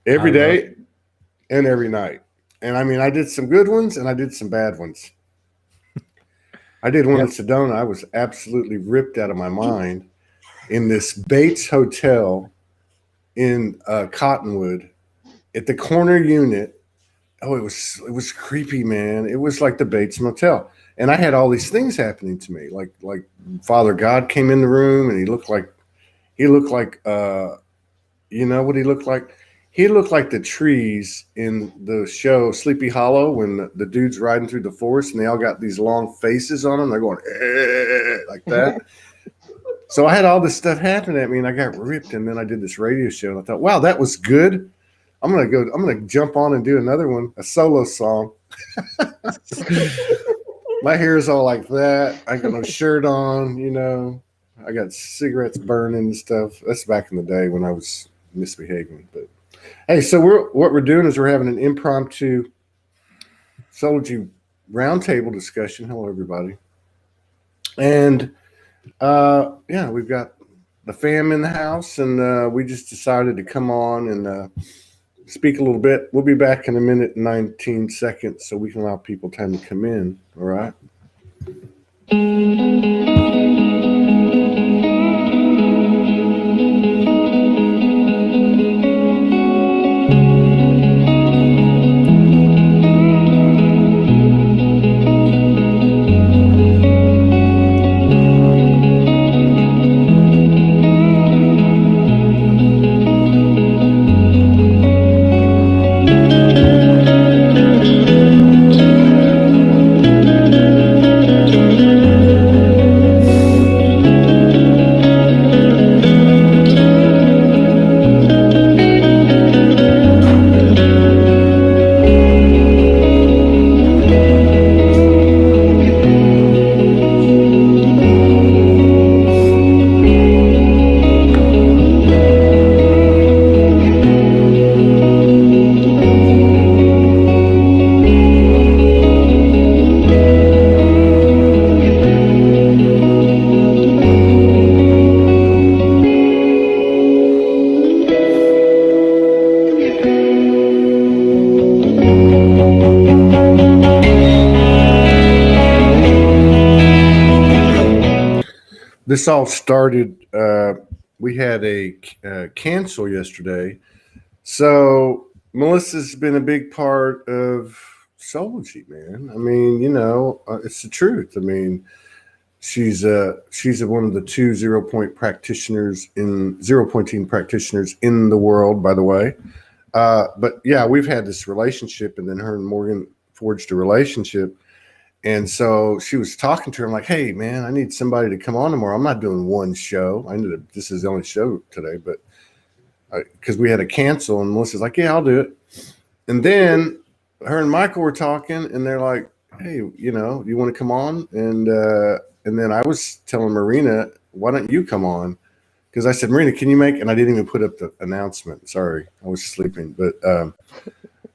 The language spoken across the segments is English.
every day and every night. And I mean, I did some good ones and I did some bad ones. I did one in Sedona. I was absolutely ripped out of my mind in this Bates Hotel in Cottonwood at the corner unit. Oh, it was creepy, man. It was like the Bates Motel. And I had all these things happening to me. Like Father God came in the room and he looked like you know what he looked like? He looked like the trees in the show Sleepy Hollow when the dude's riding through the forest and they all got these long faces on them. They're going like that. So I had all this stuff happen at me and I got ripped. And then I did this radio show and I thought, wow, that was good. I'm going to jump on and do another one, a solo song. My hair is all like that. I got no shirt on, you know. I got cigarettes burning and stuff. That's back in the day when I was misbehaving. But hey, so what we're doing is we're having an impromptu Soulogy Roundtable discussion. Hello, everybody. And we've got the fam in the house, and we just decided to come on and speak a little bit. We'll be back in a minute and 19 seconds so we can allow people time to come in. All right. This all started, we had a cancel yesterday. So Melissa's been a big part of Soulogy, man. I mean, you know, it's the truth. I mean, she's one of the two 0 point practitioners in 0 pointing practitioners in the world, by the way. But yeah, we've had this relationship, and then her and Morgan forged a relationship. And so she was talking to her. I'm like, hey, man, I need somebody to come on tomorrow. I'm not doing one show. This is the only show today, but because we had to cancel. And Melissa's like, yeah, I'll do it. And then her and Michael were talking, and they're like, hey, you know, you want to come on? And then I was telling Marina, why don't you come on? Because I said, Marina, can you make? And I didn't even put up the announcement. Sorry, I was sleeping.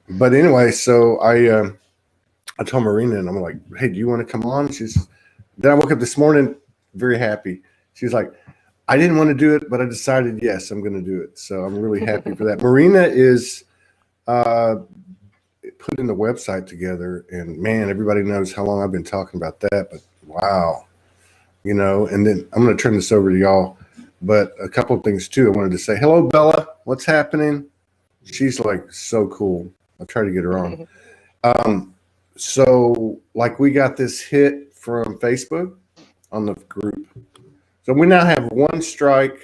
But anyway, so I told Marina, and I'm like, hey, do you want to come on? Then I woke up this morning very happy. She's like, I didn't want to do it, but I decided, yes, I'm going to do it. So I'm really happy for that. Marina is putting the website together, and man, everybody knows how long I've been talking about that, but wow, you know, and then I'm going to turn this over to y'all. But a couple of things too. I wanted to say, hello, Bella, what's happening? She's like so cool. I'll try to get her on. So like we got this hit from Facebook on the group. So we now have one strike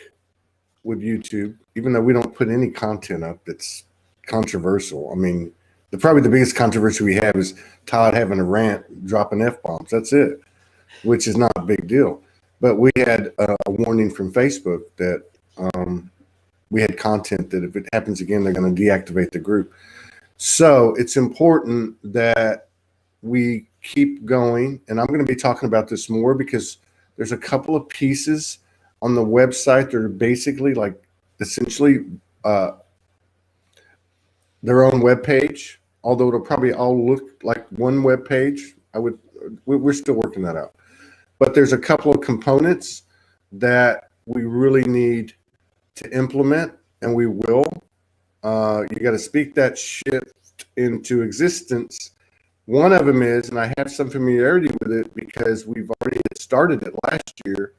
with YouTube, even though we don't put any content up that's controversial. I mean, probably the biggest controversy we have is Todd having a rant, dropping F-bombs. That's it, which is not a big deal. But we had a warning from Facebook that we had content that if it happens again, they're going to deactivate the group. So it's important that we keep going, and I'm going to be talking about this more because there's a couple of pieces on the website that are basically like essentially their own web page, although it'll probably all look like one web page. We're still working that out, but there's a couple of components that we really need to implement, and we will. You got to speak that shit into existence. One of them is, and I have some familiarity with it because we've already started it last year.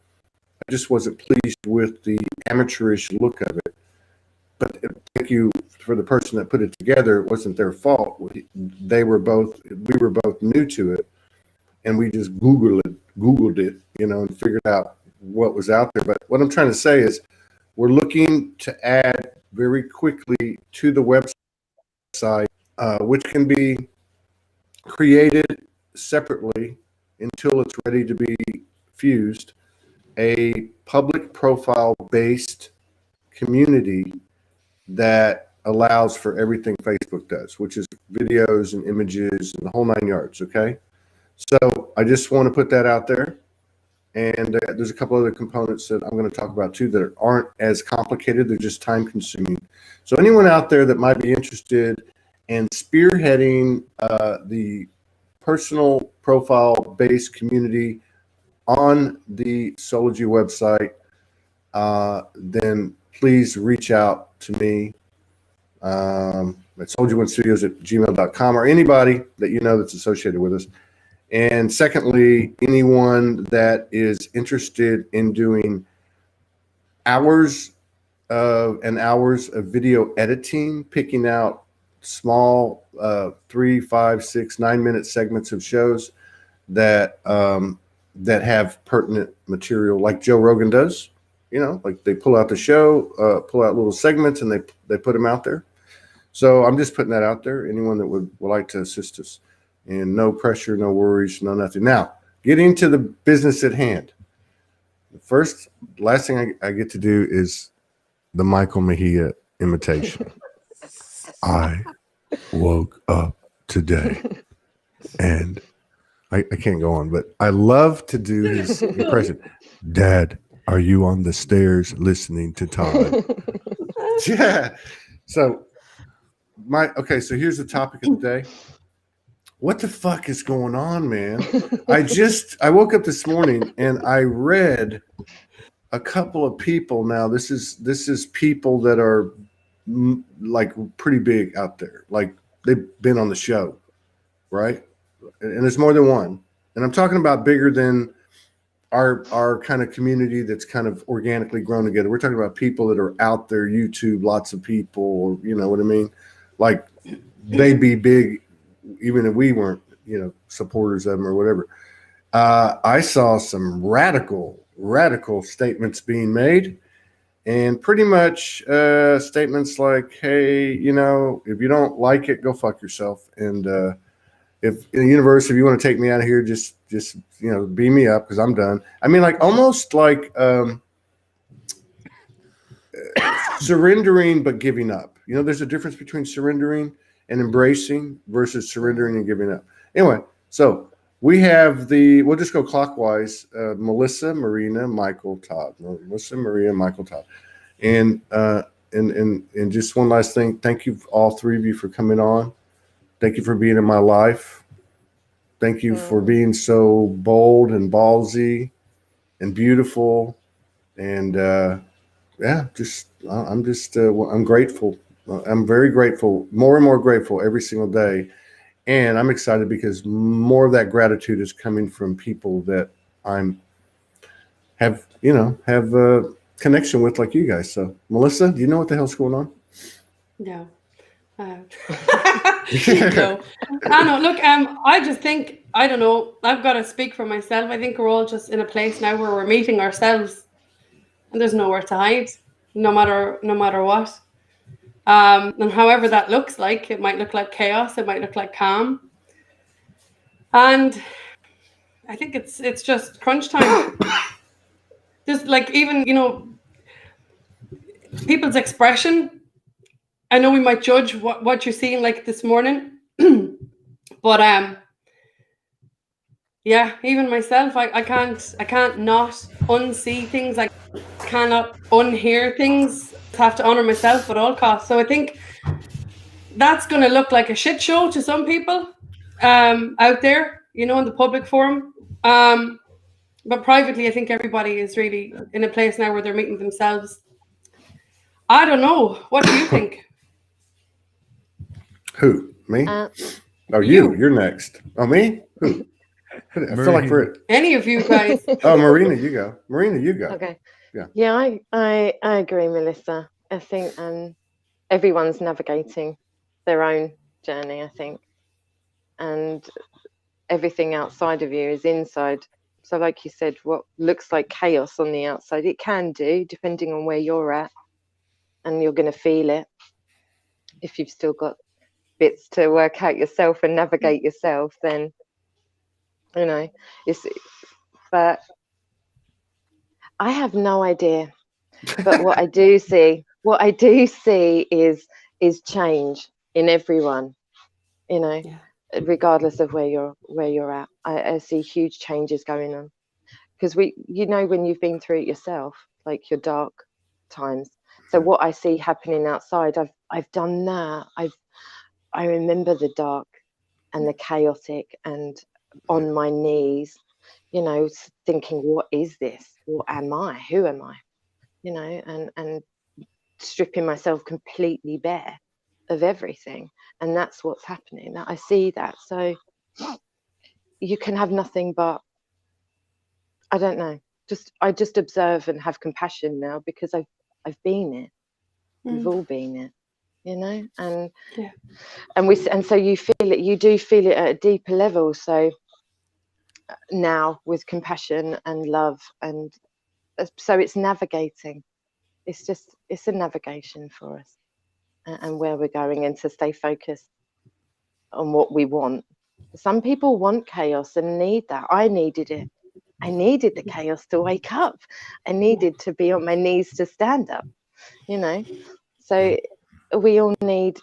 I just wasn't pleased with the amateurish look of it. But thank you for the person that put it together. It wasn't their fault. We were both new to it, and we just Googled it, and figured out what was out there. But what I'm trying to say is, we're looking to add very quickly to the website, which can be created separately until it's ready to be fused, a public profile based community that allows for everything Facebook does, which is videos and images and the whole 9 yards. Okay. So I just want to put that out there. And there's a couple other components that I'm going to talk about too that aren't as complicated. They're just time consuming. So anyone out there that might be interested in spearheading the personal profile based community on the Soulogy website, then please reach out to me at soulogyonestudios@gmail.com, or anybody that you know that's associated with us. And secondly, anyone that is interested in doing hours of video editing, picking out small 3, 5, 6, 9-minute segments of shows that have pertinent material, like Joe Rogan does. Like they pull out the show, pull out little segments, and they put them out there. So I'm just putting that out there. Anyone that would like to assist us. And no pressure, no worries, no nothing. Now, getting to the business at hand. The last thing I get to do is the Michael Mejia imitation. I woke up today, and I can't go on, but I love to do his impression. Dad, are you on the stairs listening to Todd? Yeah. So here's the topic of the day. What the fuck is going on, man? I woke up this morning and I read a couple of people. Now this is people that are like pretty big out there. Like they've been on the show, right? And there's more than one. And I'm talking about bigger than our kind of community that's kind of organically grown together. We're talking about people that are out there, YouTube, lots of people, or you know what I mean? Like they'd be big even if we weren't, supporters of them or whatever. I saw some radical statements being made, and pretty much statements like, hey, if you don't like it, go fuck yourself. And if in the universe, if you want to take me out of here, just beam me up because I'm done. I mean, like almost like surrendering but giving up. There's a difference between surrendering and embracing versus surrendering and giving up. Anyway, so we have we'll just go clockwise. Melissa, Marina, Michael, Todd. Melissa, Maria, Michael, Todd. And just one last thing. Thank you, all three of you, for coming on. Thank you for being in my life. Thank you for being so bold and ballsy and beautiful. And I'm grateful. I'm very grateful, more and more grateful every single day. And I'm excited because more of that gratitude is coming from people that have a connection with, like you guys. So Melissa, do you know what the hell's going on? No. No. I know. Look, I just think, I don't know, I've got to speak for myself. I think we're all just in a place now where we're meeting ourselves and there's nowhere to hide, no matter what. And however that looks like, it might look like chaos, it might look like calm. And I think it's just crunch time. Just like even, people's expression. I know we might judge what you're seeing like this morning. But even myself, I can't not unsee things. I cannot unhear things. I have to honor myself at all costs. So I think that's going to look like a shit show to some people out there, in the public forum. But privately, I think everybody is really in a place now where they're meeting themselves. I don't know. What do you think? Who? Me? Uh, Oh, You. you're next. Oh, me? Who? I feel like we're Any of you guys. oh, Marina, you go. Marina, you go. okay. Yeah. Yeah, I agree, Melissa. I think everyone's navigating their own journey, I think. And everything outside of you is inside. So, like you said, what looks like chaos on the outside, it can do, depending on where you're at. And you're going to feel it if you've still got bits to work out yourself and navigate yourself, then, you know, it's, but I have no idea. But what I do see is change in everyone, you know. Yeah. Regardless of where you're at, I see huge changes going on, because when you've been through it yourself, like your dark times. So what I see happening outside, I've done that. I remember the dark and the chaotic, and on my knees, thinking, what is this? What am I? Who am I? And stripping myself completely bare of everything. And that's what's happening. I see that. So you can have nothing but, I don't know, I just observe and have compassion now, because I've been it. We've all been it, and Yeah. and so you do feel it at a deeper level. So now with compassion and love, and so it's navigating. It's a navigation for us, and where we're going, and to stay focused on what we want. Some people want chaos and need that. I needed it. I needed the chaos to wake up. I needed to be on my knees to stand up, So we all need,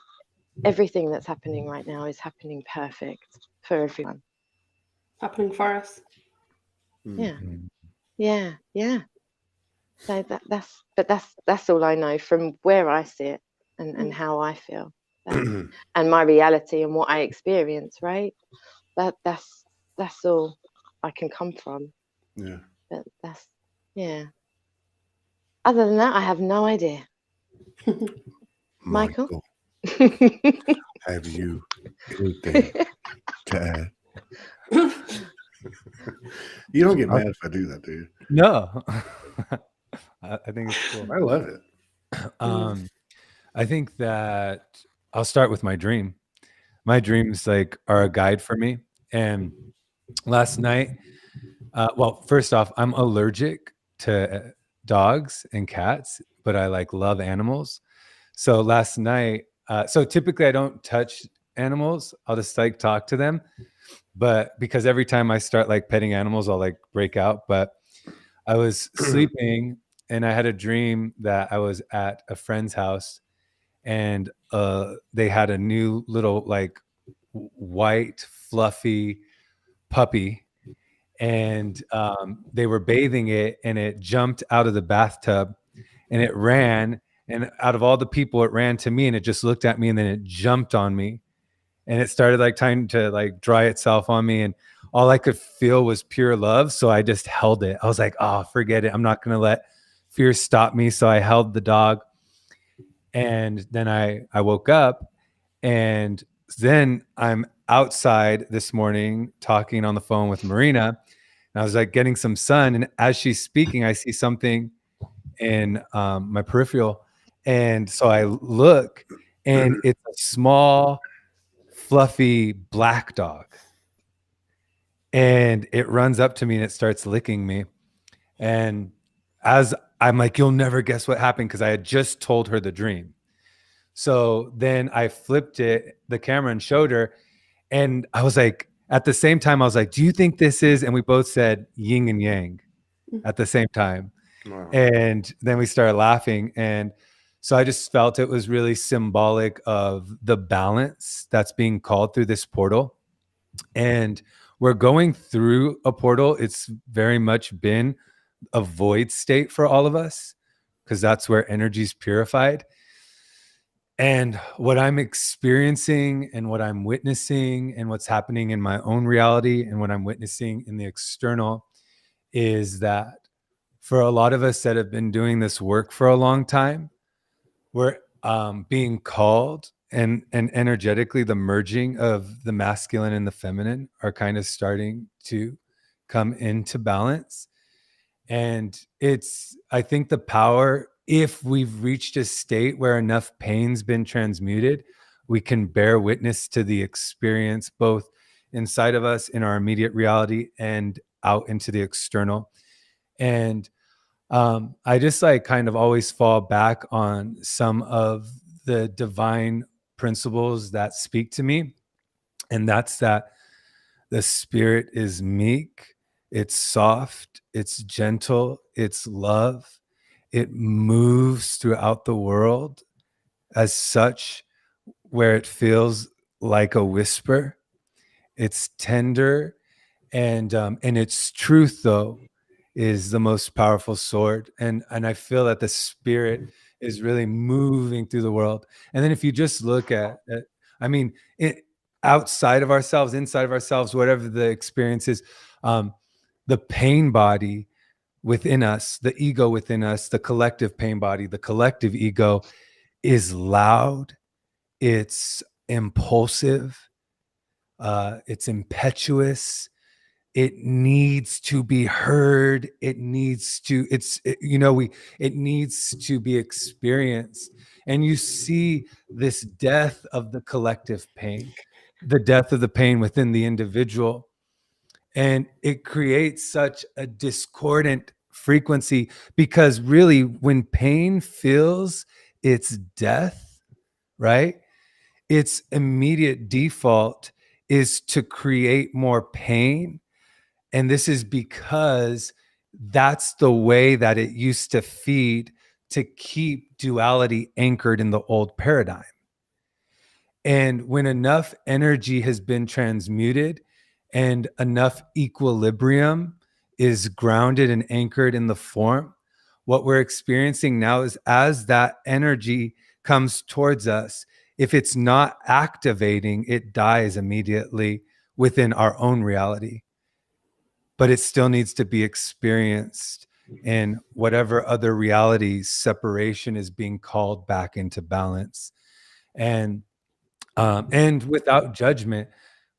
everything that's happening right now is happening perfect for everyone. Happening for us. Yeah. Yeah. Yeah. So that's all I know from where I sit and how I feel, and my reality and what I experience, right? That's all I can come from. Yeah. But yeah. Other than that, I have no idea. Michael? Have you anything to add? You don't get mad if I do that, do you? No. I think it's cool. I love it. I think that I'll start with my dream. My dreams are a guide for me. And last night, well, first off, I'm allergic to dogs and cats, but I love animals. So last night, so typically I don't touch animals. I'll just talk to them. But because every time I start petting animals, I'll break out. But I was sleeping and I had a dream that I was at a friend's house, and they had a new little white fluffy puppy, and they were bathing it, and it jumped out of the bathtub and it ran, and out of all the people it ran to me, and it just looked at me, and then it jumped on me, and it started trying to dry itself on me, and all I could feel was pure love. So I just held it. I was like, oh, forget it. I'm not going to let fear stop me. So I held the dog. And then I woke up, and then I'm outside this morning talking on the phone with Marina, and I was getting some sun. And as she's speaking, I see something in my peripheral. And so I look, and it's a small, fluffy black dog. And it runs up to me and it starts licking me. And as I'm you'll never guess what happened, because I had just told her the dream. So then I flipped the camera and showed her. And I was at the same time, I was do you think this is? And we both said yin and yang at the same time. Wow. And then we started laughing. And so I just felt it was really symbolic of the balance that's being called through this portal. And we're going through a portal. It's very much been a void state for all of us, because that's where energy is purified. And what I'm experiencing and what I'm witnessing and what's happening in my own reality and what I'm witnessing in the external is that for a lot of us that have been doing this work for a long time, we're being called and energetically, the merging of the masculine and the feminine are kind of starting to come into balance. And I think the power, if we've reached a state where enough pain's been transmuted, we can bear witness to the experience both inside of us in our immediate reality and out into the external. And I just like kind of always fall back on some of the divine principles that speak to me. And that's that the spirit is meek, it's soft, it's gentle, it's love. It moves throughout the world as such, where it feels like a whisper. It's tender, and its truth, though, is the most powerful sword. And I feel that the spirit is really moving through the world. And then if you just look at I mean, outside of ourselves, inside of ourselves, whatever the experience is, the pain body within us, the ego within us, the collective pain body, the collective ego is loud, it's impulsive, it's impetuous, it needs to be heard, it needs to it needs to be experienced. And you see this death of the collective pain, the death of the pain within the individual, and it creates such a discordant frequency, because really when pain feels its death, right, its immediate default is to create more pain. And this is because that's the way that it used to feed, to keep duality anchored in the old paradigm. And when enough energy has been transmuted and enough equilibrium is grounded and anchored in the form, what we're experiencing now is, as that energy comes towards us, if it's not activating, it dies immediately within our own reality. But it still needs to be experienced in whatever other realities separation is being called back into balance. And without judgment,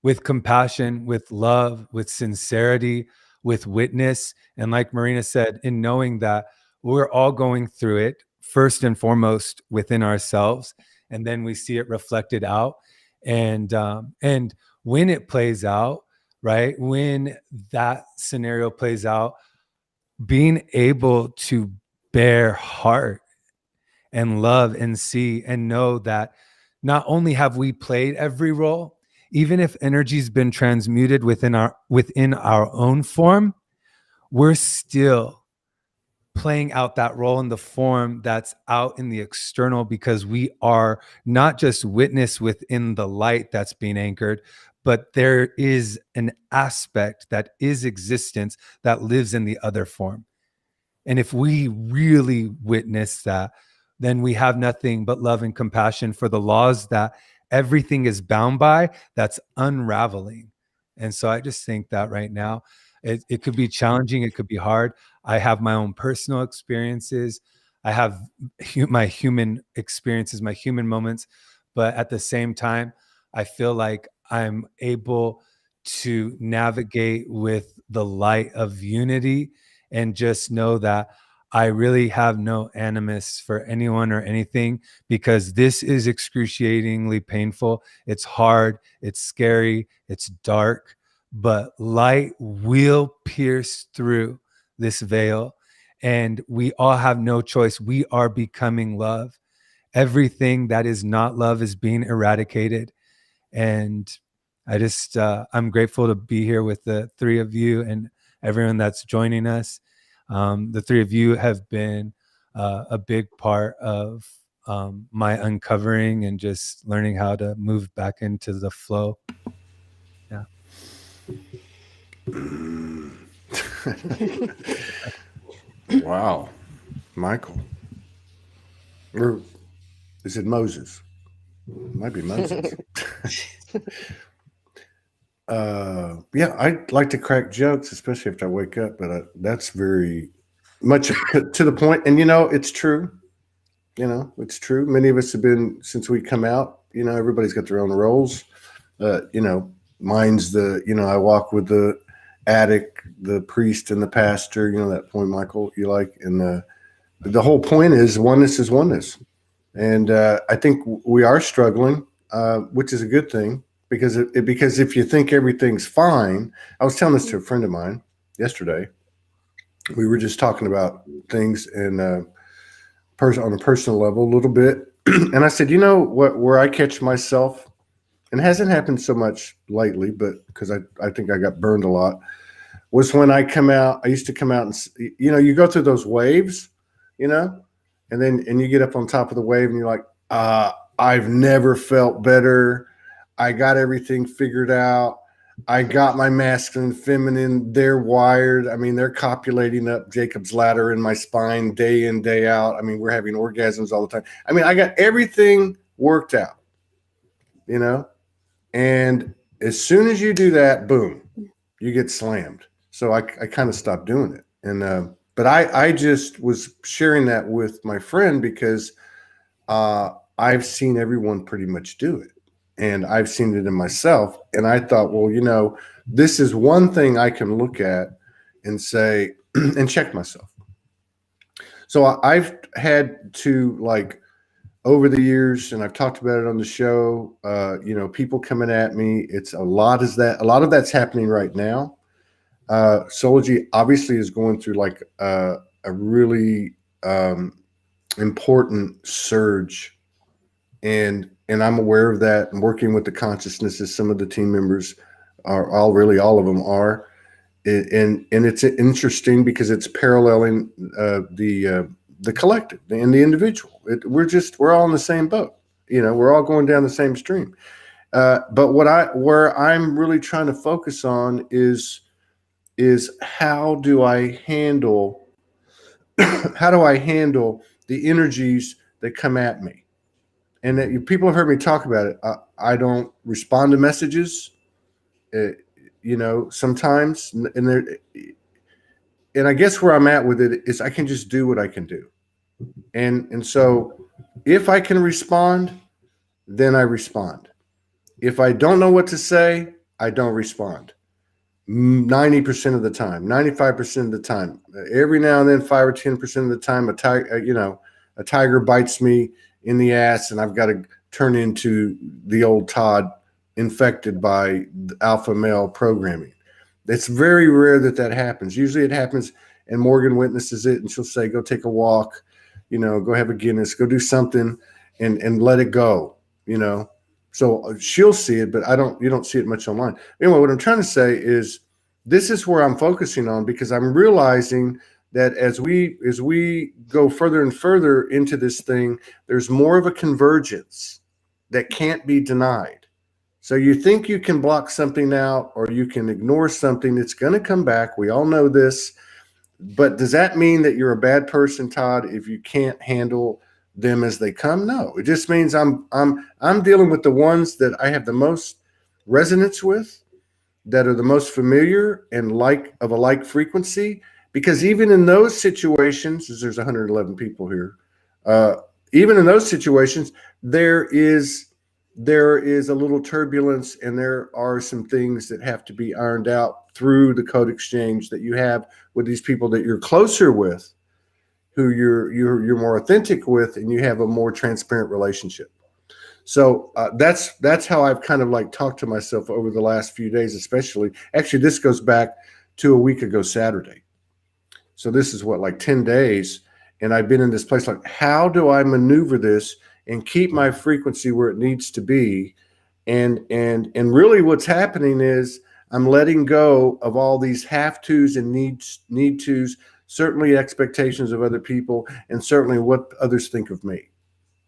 with compassion, with love, with sincerity, with witness. And like Marina said, in knowing that we're all going through it, first and foremost within ourselves, and then we see it reflected out. And when it plays out, right, when that scenario plays out, being able to bear heart and love and see and know that not only have we played every role, even if energy's been transmuted within our own form, we're still playing out that role in the form that's out in the external, because we are not just witness within the light that's being anchored, but there is an aspect that is existence that lives in the other form. And if we really witness that, then we have nothing but love and compassion for the laws that everything is bound by, that's unraveling. And so I just think that right now, it could be challenging, it could be hard. I have my own personal experiences. I have my human experiences, my human moments. But at the same time, I feel like I'm able to navigate with the light of unity and just know that I really have no animus for anyone or anything, because this is excruciatingly painful. It's hard, it's scary, it's dark, but light will pierce through this veil, and we all have no choice. We are becoming love. Everything that is not love is being eradicated. And I just, I'm grateful to be here with the three of you and everyone that's joining us. The three of you have been a big part of my uncovering and just learning how to move back into the flow. Yeah. Wow. Michael. Or is it Moses? Might be Moses. Yeah, I like to crack jokes, especially after I wake up, but that's very much to the point. And, it's true. It's true. Many of us have been, since we come out, everybody's got their own roles. Mine's I walk with the addict, the priest, and the pastor. That point, Michael, you like. And the whole point is oneness. And I think we are struggling, which is a good thing, because because if you think everything's fine, I was telling this to a friend of mine yesterday. We were just talking about things and on a personal level a little bit. And I said, where I catch myself, and it hasn't happened so much lately, but because I think I got burned a lot, was when I used to come out and, you go through those waves, and you get up on top of the wave and you're like, I've never felt better. I got everything figured out. I got my masculine, feminine. They're wired. I mean, they're copulating up Jacob's ladder in my spine day in, day out. I mean, we're having orgasms all the time. I mean, I got everything worked out, and as soon as you do that, boom, you get slammed. So I kind of stopped doing it. And, but I just was sharing that with my friend because I've seen everyone pretty much do it. And I've seen it in myself. And I thought, well, this is one thing I can look at and say, and check myself. So I've had to, over the years, and I've talked about it on the show, people coming at me. A lot of that's happening right now. Soulogy obviously is going through a really important surge, and I'm aware of that. And working with the consciousnesses, some of the team members all of them are, and it's interesting because it's paralleling the collective and the individual. We're all in the same boat. We're all going down the same stream. But where I'm really trying to focus on is how do I handle the energies that come at me? And that people have heard me talk about it. I don't respond to messages, sometimes, and I guess where I'm at with it is I can just do what I can do. And so if I can respond, then I respond. If I don't know what to say, I don't respond. 90% of the time, 95% of the time. Every now and then, 5 or 10% of the time, a tiger bites me in the ass, and I've got to turn into the old Todd, infected by alpha male programming. It's very rare that happens. Usually it happens, and Morgan witnesses it, and she'll say, go take a walk, go have a Guinness, go do something, and let it go, So she'll see it, but you don't see it much online. Anyway, what I'm trying to say is this is where I'm focusing on, because I'm realizing that as we go further and further into this thing, there's more of a convergence that can't be denied. So you think you can block something out or you can ignore something, it's going to come back. We all know this. But does that mean that you're a bad person, Todd, if you can't handle them as they come? No, it just means I'm dealing with the ones that I have the most resonance with, that are the most familiar and of a like frequency. Because even in those situations, as there's 111 people here, even in those situations, there is a little turbulence, and there are some things that have to be ironed out through the code exchange that you have with these people that you're closer with, who you're more authentic with, and you have a more transparent relationship. So that's how I've kind of talked to myself over the last few days, especially. Actually, this goes back to a week ago Saturday. So this is 10 days, and I've been in this place how do I maneuver this and keep my frequency where it needs to be? And really what's happening is I'm letting go of all these have tos and need tos, certainly expectations of other people, and certainly what others think of me.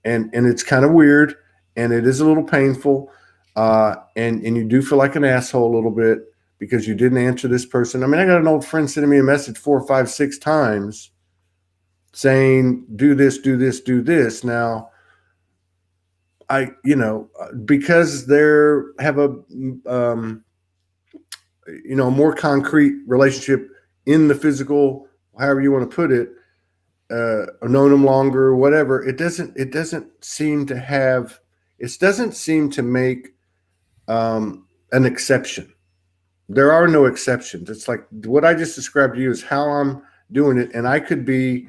And it's kind of weird, and it is a little painful, and you do feel like an asshole a little bit because you didn't answer this person. I mean, I got an old friend sending me a message 4, 5, 6 times saying, do this, do this, do this. Now, because they have a, more concrete relationship in the physical, however you want to put it, or known them longer, whatever, it doesn't seem to have it doesn't seem to make an exception. There are no exceptions. It's like what I just described to you is how I'm doing it, and I could be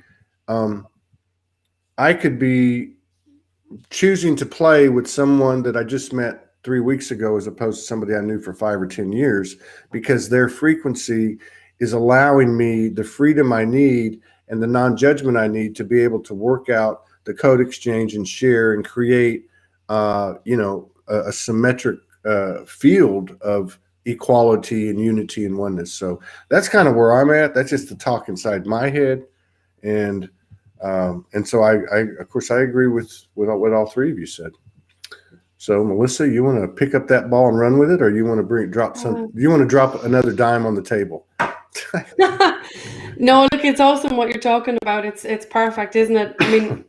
choosing to play with someone that I just met 3 weeks ago as opposed to somebody I knew for 5 or 10 years, because their frequency is allowing me the freedom I need and the non-judgment I need to be able to work out the code exchange and share and create, a symmetric field of equality and unity and oneness. So that's kind of where I'm at. That's just the talk inside my head. And so I of course, I agree with what all three of you said. So Melissa, you want to pick up that ball and run with it, or you want to you want to drop another dime on the table? No, look, it's awesome what you're talking about. It's perfect, isn't it? I mean,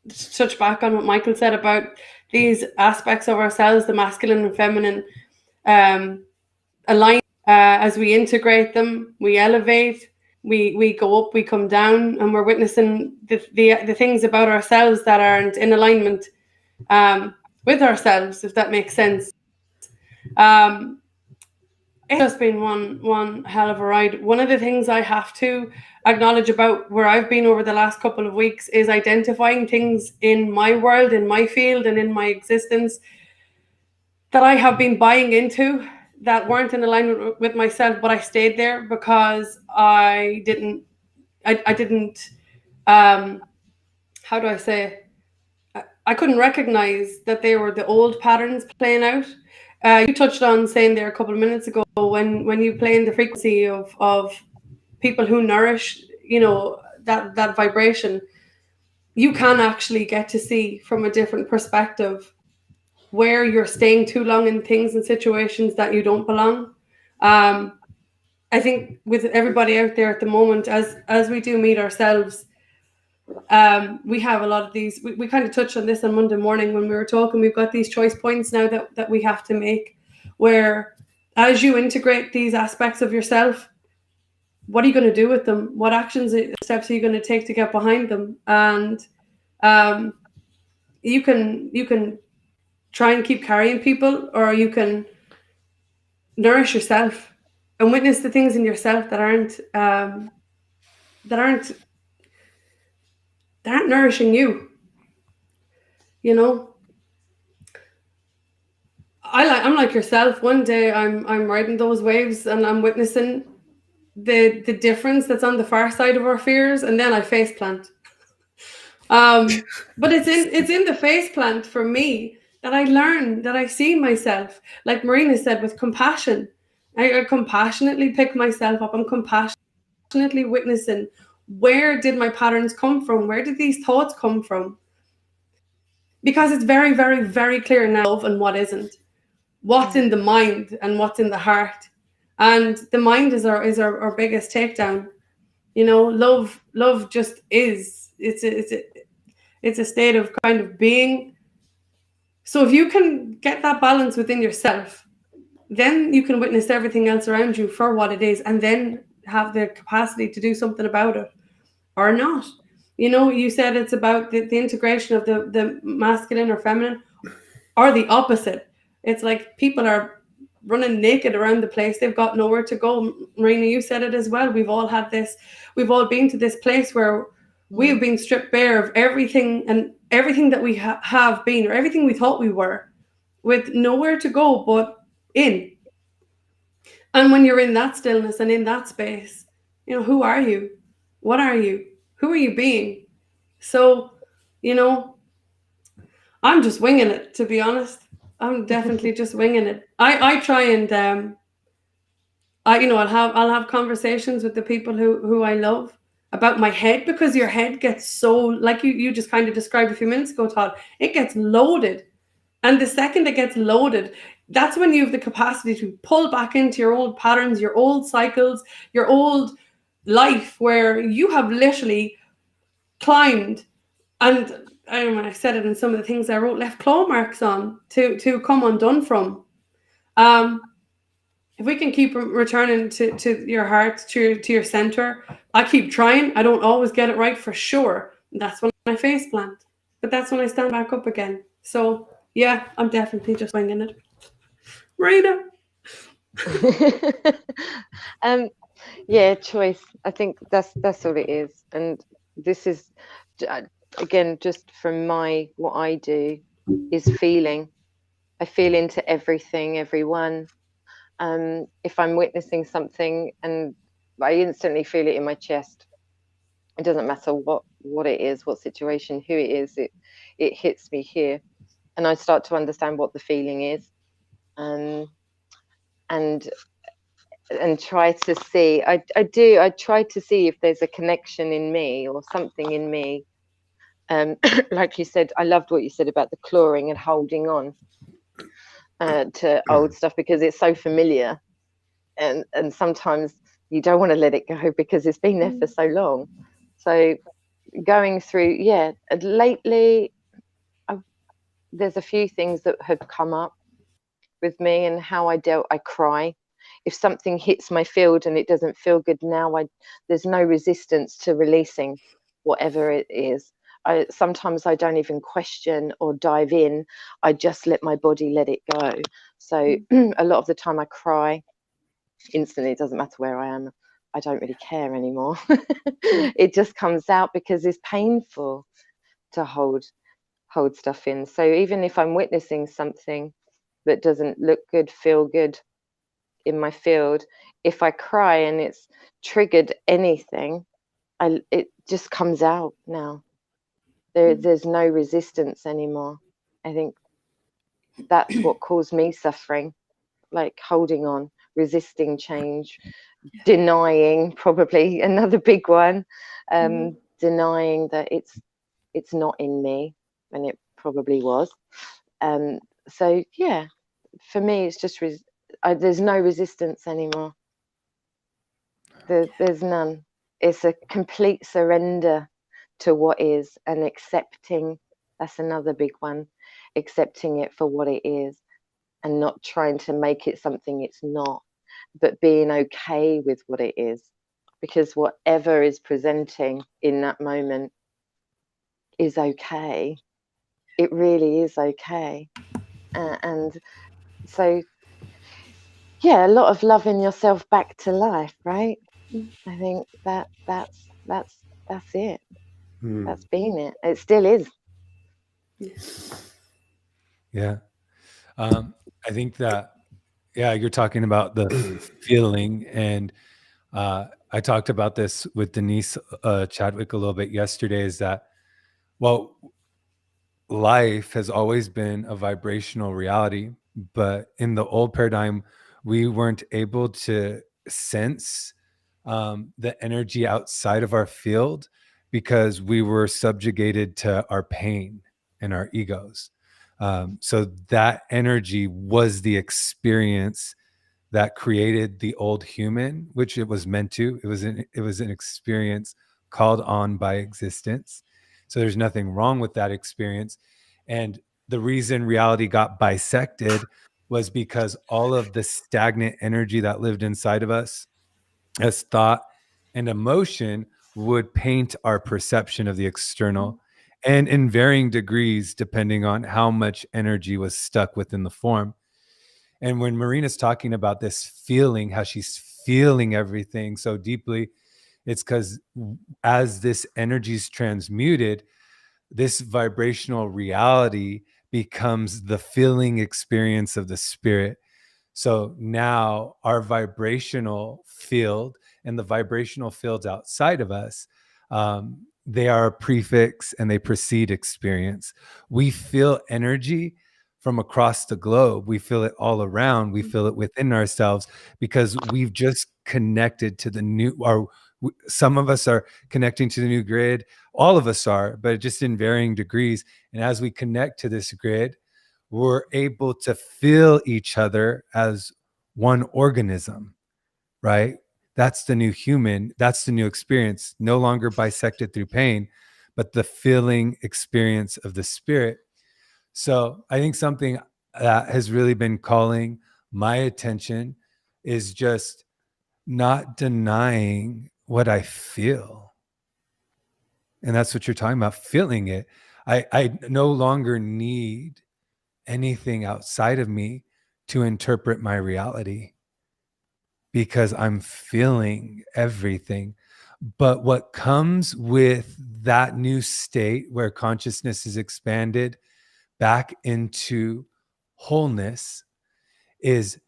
to touch back on what Michael said about these aspects of ourselves, the masculine and feminine, align as we integrate them, we elevate, we go up, we come down, and we're witnessing the things about ourselves that aren't in alignment with ourselves, if that makes sense. It's just been one hell of a ride. One of the things I have to acknowledge about where I've been over the last couple of weeks is identifying things in my world, in my field, and in my existence that I have been buying into that weren't in alignment with myself, but I stayed there because I didn't, how do I say, I couldn't recognize that they were the old patterns playing out. You touched on saying there a couple of minutes ago, when you play in the frequency of people who nourish, that vibration, you can actually get to see from a different perspective where you're staying too long in things and situations that you don't belong. I think with everybody out there at the moment, as we do meet ourselves, we have a lot of these, we kind of touched on this on Monday morning when we were talking. We've got these choice points now that we have to make, where as you integrate these aspects of yourself, what are you going to do with them? What actions, steps are you going to take to get behind them? And you can try and keep carrying people, or you can nourish yourself and witness the things in yourself that aren't nourishing you. I'm like yourself. One day I'm riding those waves and I'm witnessing the difference that's on the far side of our fears, and then I face plant. But it's in the face plant for me that I learn, that I see myself, like Marina said, with compassion. I compassionately pick myself up. I'm compassionately witnessing, where did my patterns come from? Where did these thoughts come from? Because it's very, very, very clear now and what isn't. What's in the mind and what's in the heart. And the mind is our biggest takedown. Love just is. It's a state of kind of being. So if you can get that balance within yourself, then you can witness everything else around you for what it is, and then have the capacity to do something about it, or not. You said it's about the integration of the masculine or feminine, or the opposite. It's like people are running naked around the place. They've got nowhere to go. Marina, you said it as well. We've all had this. We've all been to this place where we've been stripped bare of everything, and everything that we have been, or everything we thought we were, with nowhere to go but in. And when you're in that stillness and in that space, who are you? What are you? Who are you being? So, I'm just winging it, to be honest. I'm definitely just winging it. I try and I'll have conversations with the people who I love about my head, because your head gets so, like you just kind of described a few minutes ago, Todd, it gets loaded. And the second it gets loaded, that's when you have the capacity to pull back into your old patterns, your old cycles, your old life, where you have literally climbed, and I said it in some of the things I wrote, left claw marks on to come undone from. If we can keep returning to your heart, to your center, I keep trying. I don't always get it right, for sure. That's when I face plant, but that's when I stand back up again. So yeah, I'm definitely just winging it. Marina. Yeah, choice. I think that's all it is. And this is again just from what I do is feeling. I feel into everything, everyone. If I'm witnessing something and I instantly feel it in my chest, it doesn't matter what it is, what situation, who it is, it hits me here, and I start to understand what the feeling is, and and try to see. I try to see if there's a connection in me or something in me. Like you said, I loved what you said about the clawing and holding on to old stuff because it's so familiar, and sometimes you don't want to let it go because it's been there for so long. So going through, yeah, lately there's a few things that have come up with me and how I cry if something hits my field and it doesn't feel good now. There's no resistance to releasing whatever it is. Sometimes I don't even question or dive in. I just let my body let it go. So a lot of the time I cry instantly. It doesn't matter where I am. I don't really care anymore. It just comes out because it's painful to hold stuff in. So even if I'm witnessing something that doesn't look good, feel good in my field, if I cry and it's triggered anything, it just comes out now. There's no resistance anymore. I think that's what caused me suffering, like holding on, resisting change, denying, probably another big one, denying that it's not in me when it probably was. So yeah, for me it's just there's no resistance anymore. There's none. It's a complete surrender to what is, and accepting. That's another big one. Accepting it for what it is and not trying to make it something it's not, but being okay with what it is, because whatever is presenting in that moment is okay. It really is okay. And so yeah, a lot of loving yourself back to life, right? I think that's it. That's been it. It still is. Yeah. I think that, yeah, you're talking about the feeling. And I talked about this with Denise Chadwick a little bit yesterday, is that, well, life has always been a vibrational reality, but in the old paradigm, we weren't able to sense the energy outside of our field because we were subjugated to our pain and our egos. So that energy was the experience that created the old human, which it was meant to. It was an experience called on by existence. So there's nothing wrong with that experience. And the reason reality got bisected was because all of the stagnant energy that lived inside of us as thought and emotion would paint our perception of the external, and in varying degrees, depending on how much energy was stuck within the form. And when Marina's talking about this feeling, how she's feeling everything so deeply, it's because as this energy is transmuted, this vibrational reality becomes the feeling experience of the spirit. So now our vibrational field and the vibrational fields outside of us, they are a prefix and they precede experience. We feel energy from across the globe. We feel it all around. We feel it within ourselves because we've just connected to the new, or some of us are connecting to the new grid. All of us are, but just in varying degrees. And as we connect to this grid, we're able to feel each other as one organism, right? That's the new human. That's the new experience, no longer bisected through pain, but the feeling experience of the spirit. So I think something that has really been calling my attention is just not denying what I feel. And that's what you're talking about, feeling it. I no longer need anything outside of me to interpret my reality because I'm feeling everything. But what comes with that new state where consciousness is expanded back into wholeness is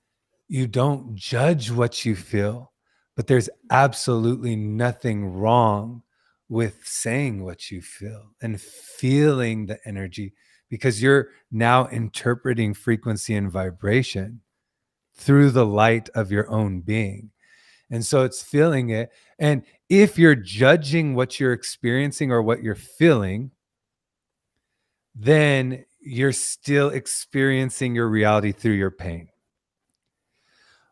you don't judge what you feel, but there's absolutely nothing wrong with saying what you feel and feeling the energy, because you're now interpreting frequency and vibration through the light of your own being. And so it's feeling it. And if you're judging what you're experiencing or what you're feeling, then you're still experiencing your reality through your pain.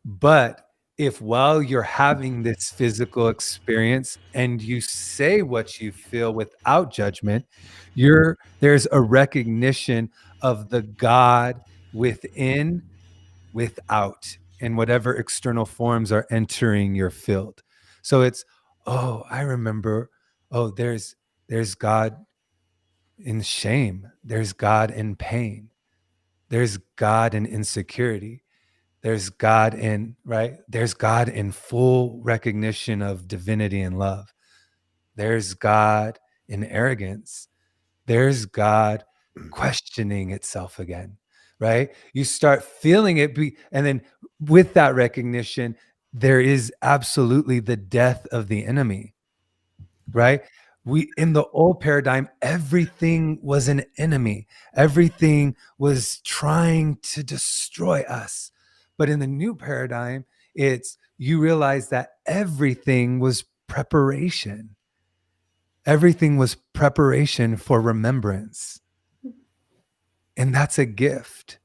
But if while you're having this physical experience and you say what you feel without judgment, there's a recognition of the God within, without, and whatever external forms are entering your field. So it's, oh, I remember, oh, there's God in shame. There's God in pain. There's God in insecurity. There's God in, right? There's God in full recognition of divinity and love. There's God in arrogance. There's God questioning itself again, right? You start feeling it. And then with that recognition, there is absolutely the death of the enemy, right? In the old paradigm, everything was an enemy. Everything was trying to destroy us. But in the new paradigm, it's you realize that everything was preparation. Everything was preparation for remembrance. And that's a gift.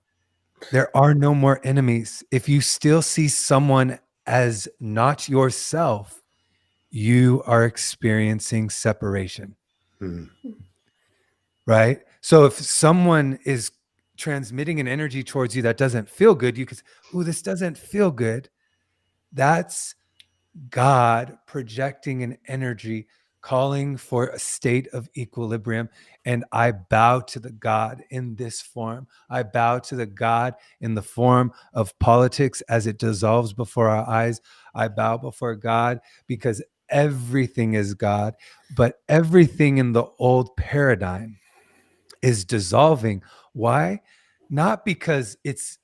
There are no more enemies. If you still see someone as not yourself, you are experiencing separation. Right? So if someone is transmitting an energy towards you that doesn't feel good, you can say, oh, this doesn't feel good. That's God projecting an energy, calling for a state of equilibrium. And I bow to the God in this form. I bow to the God in the form of politics as it dissolves before our eyes. I bow before God because everything is God, but everything in the old paradigm is dissolving. Why? Not because it's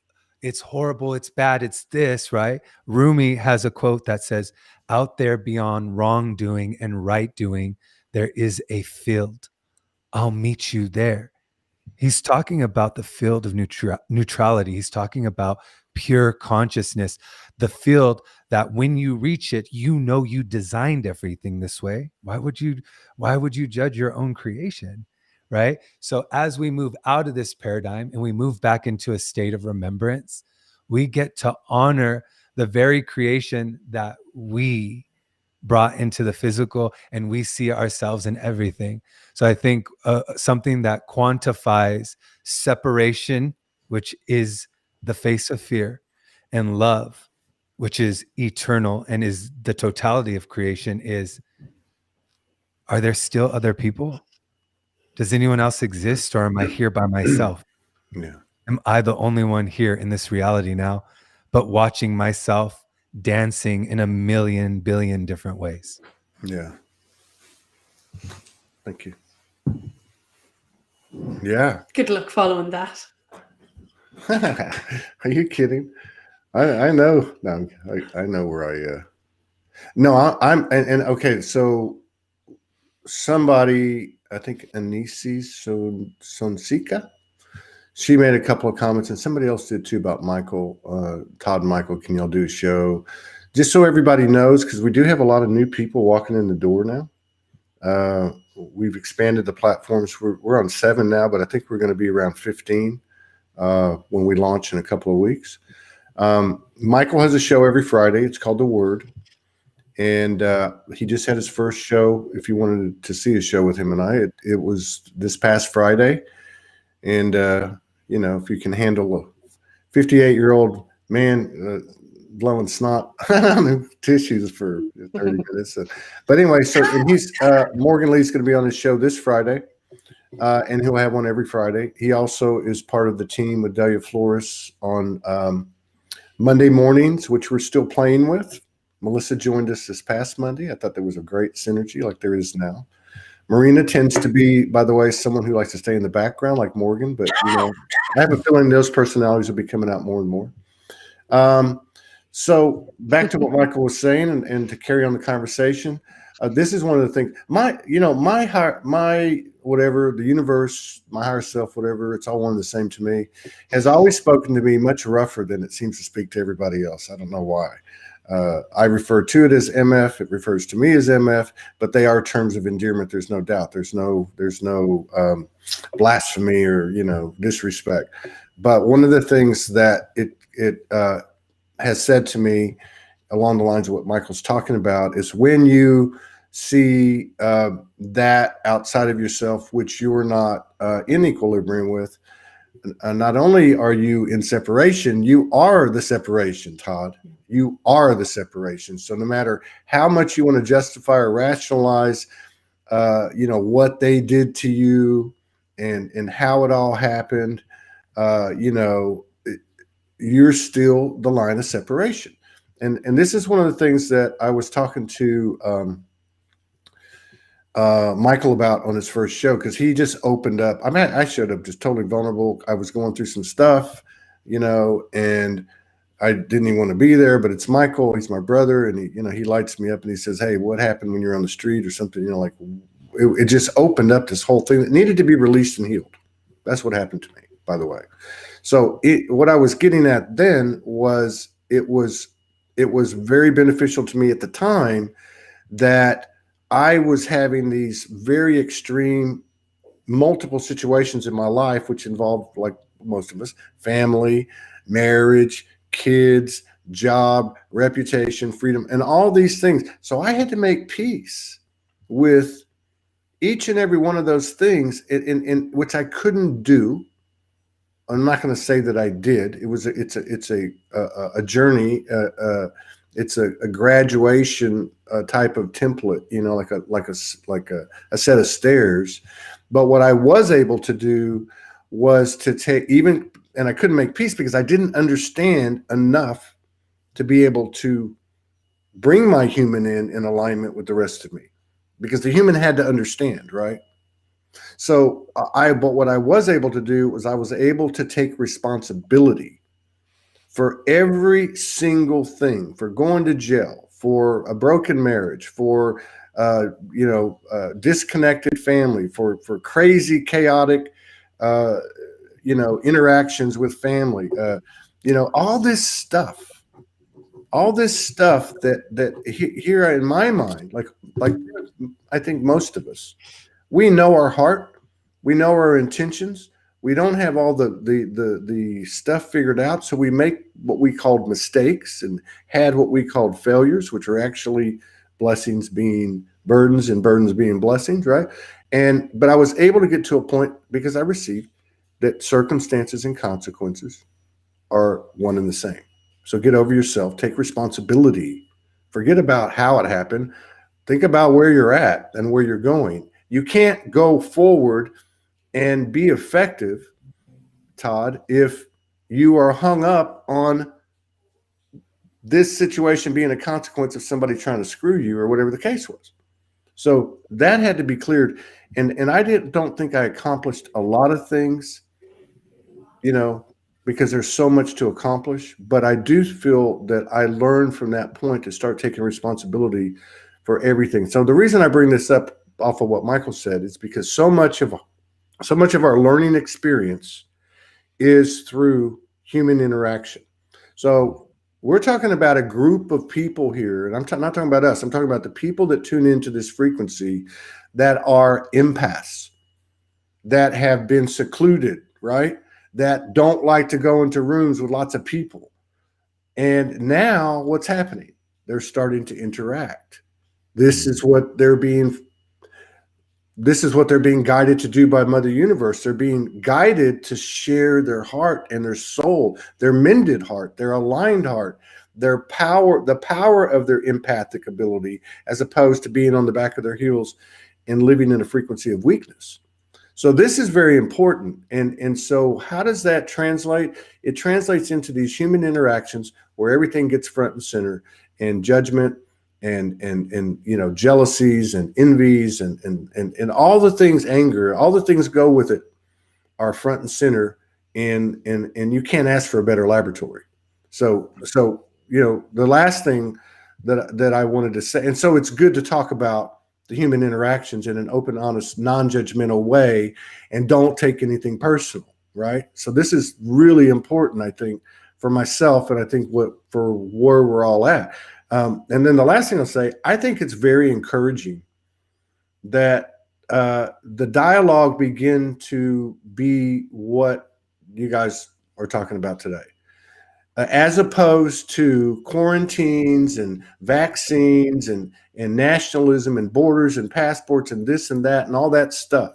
horrible, it's bad, it's this, right? Rumi has a quote that says, out there beyond wrongdoing and right doing, there is a field. I'll meet you there. He's talking about the field of neutrality. He's talking about pure consciousness, the field that when you reach it, you know you designed everything this way. Why would you judge your own creation? Right? So as we move out of this paradigm and we move back into a state of remembrance, we get to honor the very creation that we brought into the physical, and we see ourselves in everything. So I think something that quantifies separation, which is the face of fear, and love, which is eternal and is the totality of creation, is, are there still other people? Does anyone else exist, or am I here by myself? Yeah. Am I the only one here in this reality now, but watching myself dancing in a million billion different ways? Yeah. Thank you. Yeah. Good luck following that. Are you kidding? I know. No, I know where I'm okay. So somebody, I think Anisi Sonsika, she made a couple of comments, and somebody else did too, about Michael, Todd and Michael. Can y'all do a show? Just so everybody knows, because we do have a lot of new people walking in the door now. We've expanded the platforms. We're on 7 now, but I think we're going to be around 15 when we launch in a couple of weeks. Michael has a show every Friday. It's called The Word. And he just had his first show. If you wanted to see a show with him and I, it was this past Friday. And, if you can handle a 58-year-old man blowing snot tissues for 30 minutes. But anyway, and he's Morgan Lee's going to be on his show this Friday. and he'll have one every Friday. He also is part of the team with Delia Flores on Monday mornings, which we're still playing with. Melissa joined us this past Monday. I thought there was a great synergy like there is now. Marina tends to be, by the way, someone who likes to stay in the background like Morgan, but I have a feeling those personalities will be coming out more and more. So back to what Michael was saying, and to carry on the conversation, this is one of the things. My whatever, the universe, my higher self, whatever, it's all one and the same to me, has always spoken to me much rougher than it seems to speak to everybody else. I don't know why. I refer to it as MF. It refers to me as MF, but they are terms of endearment. There's no doubt. There's no blasphemy or disrespect. But one of the things that it has said to me along the lines of what Michael's talking about is when you see that outside of yourself, which you are not in equilibrium with, not only are you in separation, you are the separation, Todd. You are the separation. So no matter how much you want to justify or rationalize, what they did to you and how it all happened, you're still the line of separation. And this is one of the things that I was talking to Michael about on his first show, because he just opened up. I mean, I showed up just totally vulnerable. I was going through some stuff, and I didn't even want to be there, but it's Michael. He's my brother. And he lights me up and he says, "Hey, what happened when you're on the street or something?" It just opened up this whole thing that needed to be released and healed. That's what happened to me, by the way. So what I was getting at then was it was very beneficial to me at the time that I was having these very extreme multiple situations in my life, which involved, like most of us, family, marriage, kids, job, reputation, freedom, and all these things. So I had to make peace with each and every one of those things, in which I couldn't do. I'm not going to say that I did. It's a journey. It's a graduation type of template, like a set of stairs. But what I was able to do was to take and I couldn't make peace because I didn't understand enough to be able to bring my human in alignment with the rest of me, because the human had to understand, right? So but what I was able to do was I was able to take responsibility for every single thing, for going to jail, for a broken marriage, for disconnected family, for crazy, chaotic, interactions with family, all this stuff that here in my mind, like I think most of us, we know our heart, we know our intentions. We don't have all the stuff figured out, so we make what we called mistakes and had what we called failures, which are actually blessings being burdens and burdens being blessings, right? But I was able to get to a point, because I received that circumstances and consequences are one and the same. So get over yourself, take responsibility, forget about how it happened, think about where you're at and where you're going. You can't go forward and be effective, Todd, if you are hung up on this situation being a consequence of somebody trying to screw you or whatever the case was. So that had to be cleared. And I don't think I accomplished a lot of things, because there's so much to accomplish. But I do feel that I learned from that point to start taking responsibility for everything. So the reason I bring this up off of what Michael said is because so much of our learning experience is through human interaction. So we're talking about a group of people here, and I'm not talking about us. I'm talking about the people that tune into this frequency that are empaths, that have been secluded, right? That don't like to go into rooms with lots of people. And now what's happening? They're starting to interact. This is what they're being guided to do by Mother Universe. They're being guided to share their heart and their soul, their mended heart, their aligned heart, their power, the power of their empathic ability, as opposed to being on the back of their heels and living in a frequency of weakness. So this is very important. And so how does that translate? It translates into these human interactions where everything gets front and center, and judgment and jealousies and envies and all the things, anger, all the things go with it are front and center, and you can't ask for a better laboratory. So the last thing that I wanted to say, and so it's good to talk about the human interactions in an open, honest, non-judgmental way, and don't take anything personal, right? So this is really important, I think, for myself, and I think for where we're all at. And then the last thing I'll say, I think it's very encouraging that the dialogue begin to be what you guys are talking about today, as opposed to quarantines and vaccines and nationalism and borders and passports and this and that and all that stuff.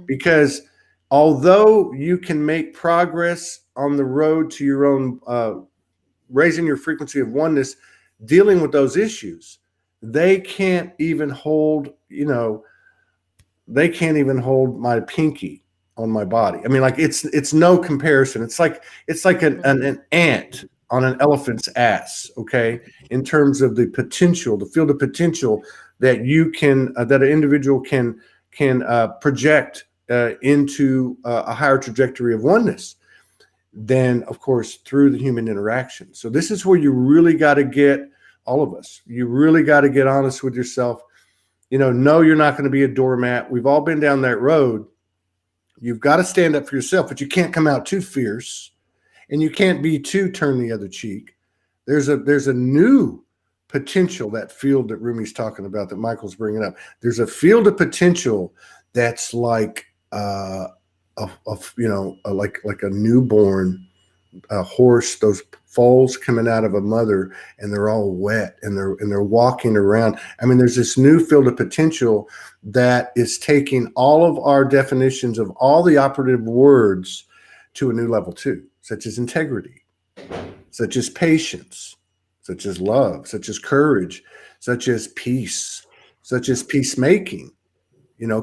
Because although you can make progress on the road to your own raising your frequency of oneness, dealing with those issues, they can't even hold, they can't even hold my pinky on my body. I mean, like it's no comparison. It's like an ant on an elephant's ass, okay? In terms of the potential, the field of potential that you can, that an individual can project into a higher trajectory of oneness, then of course through the human interaction. So this is where you really got to get, all of us, you really got to get honest with yourself. No, you're not going to be a doormat. We've all been down that road. You've got to stand up for yourself, but you can't come out too fierce, and you can't be too turn the other cheek. There's a new potential, that field that Rumi's talking about, that Michael's bringing up. There's a field of potential that's like like a newborn horse, those foals coming out of a mother, and they're all wet and they're walking around. I mean, there's this new field of potential that is taking all of our definitions of all the operative words to a new level too, such as integrity, such as patience, such as love, such as courage, such as peace, such as peacemaking,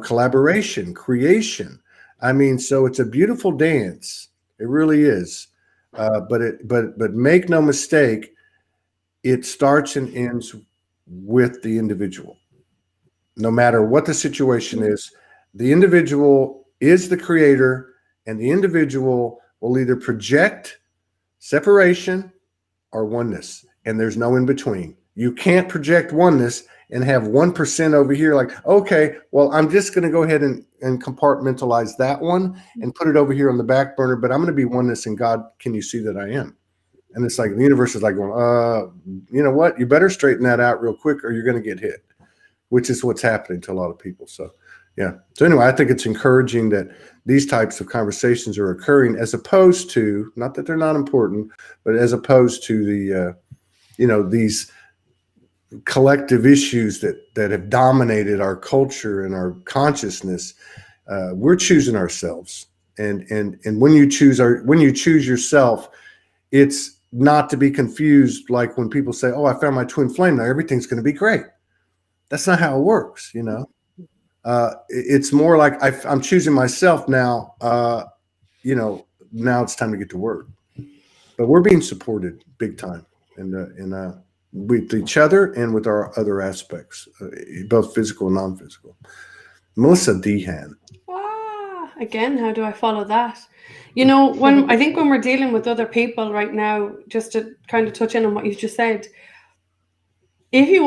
collaboration, creation. I mean, so it's a beautiful dance. It really is. But make no mistake, it starts and ends with the individual. No matter what the situation is, the individual is the creator, and the individual will either project separation or oneness, and there's no in between. You can't project oneness and have 1% over here like, okay, well, I'm just going to go ahead and compartmentalize that one and put it over here on the back burner, but I'm going to be oneness in God. Can you see that I am? And it's like the universe is like going, you know what? You better straighten that out real quick or you're going to get hit, which is what's happening to a lot of people. So, yeah. So anyway, I think it's encouraging that these types of conversations are occurring, as opposed to, not that they're not important, but as opposed to the, these collective issues that have dominated our culture and our consciousness. We're choosing ourselves, and when you choose yourself, it's not to be confused like when people say, "Oh, I found my twin flame, now everything's going to be great." That's not how it works, It's more like I'm choosing myself now. Now it's time to get to work. But we're being supported big time, and with each other and with our other aspects, both physical and non-physical. Melissa Deehan. Again, how do I follow that? When we're dealing with other people right now, just to kind of touch in on what you just said, if you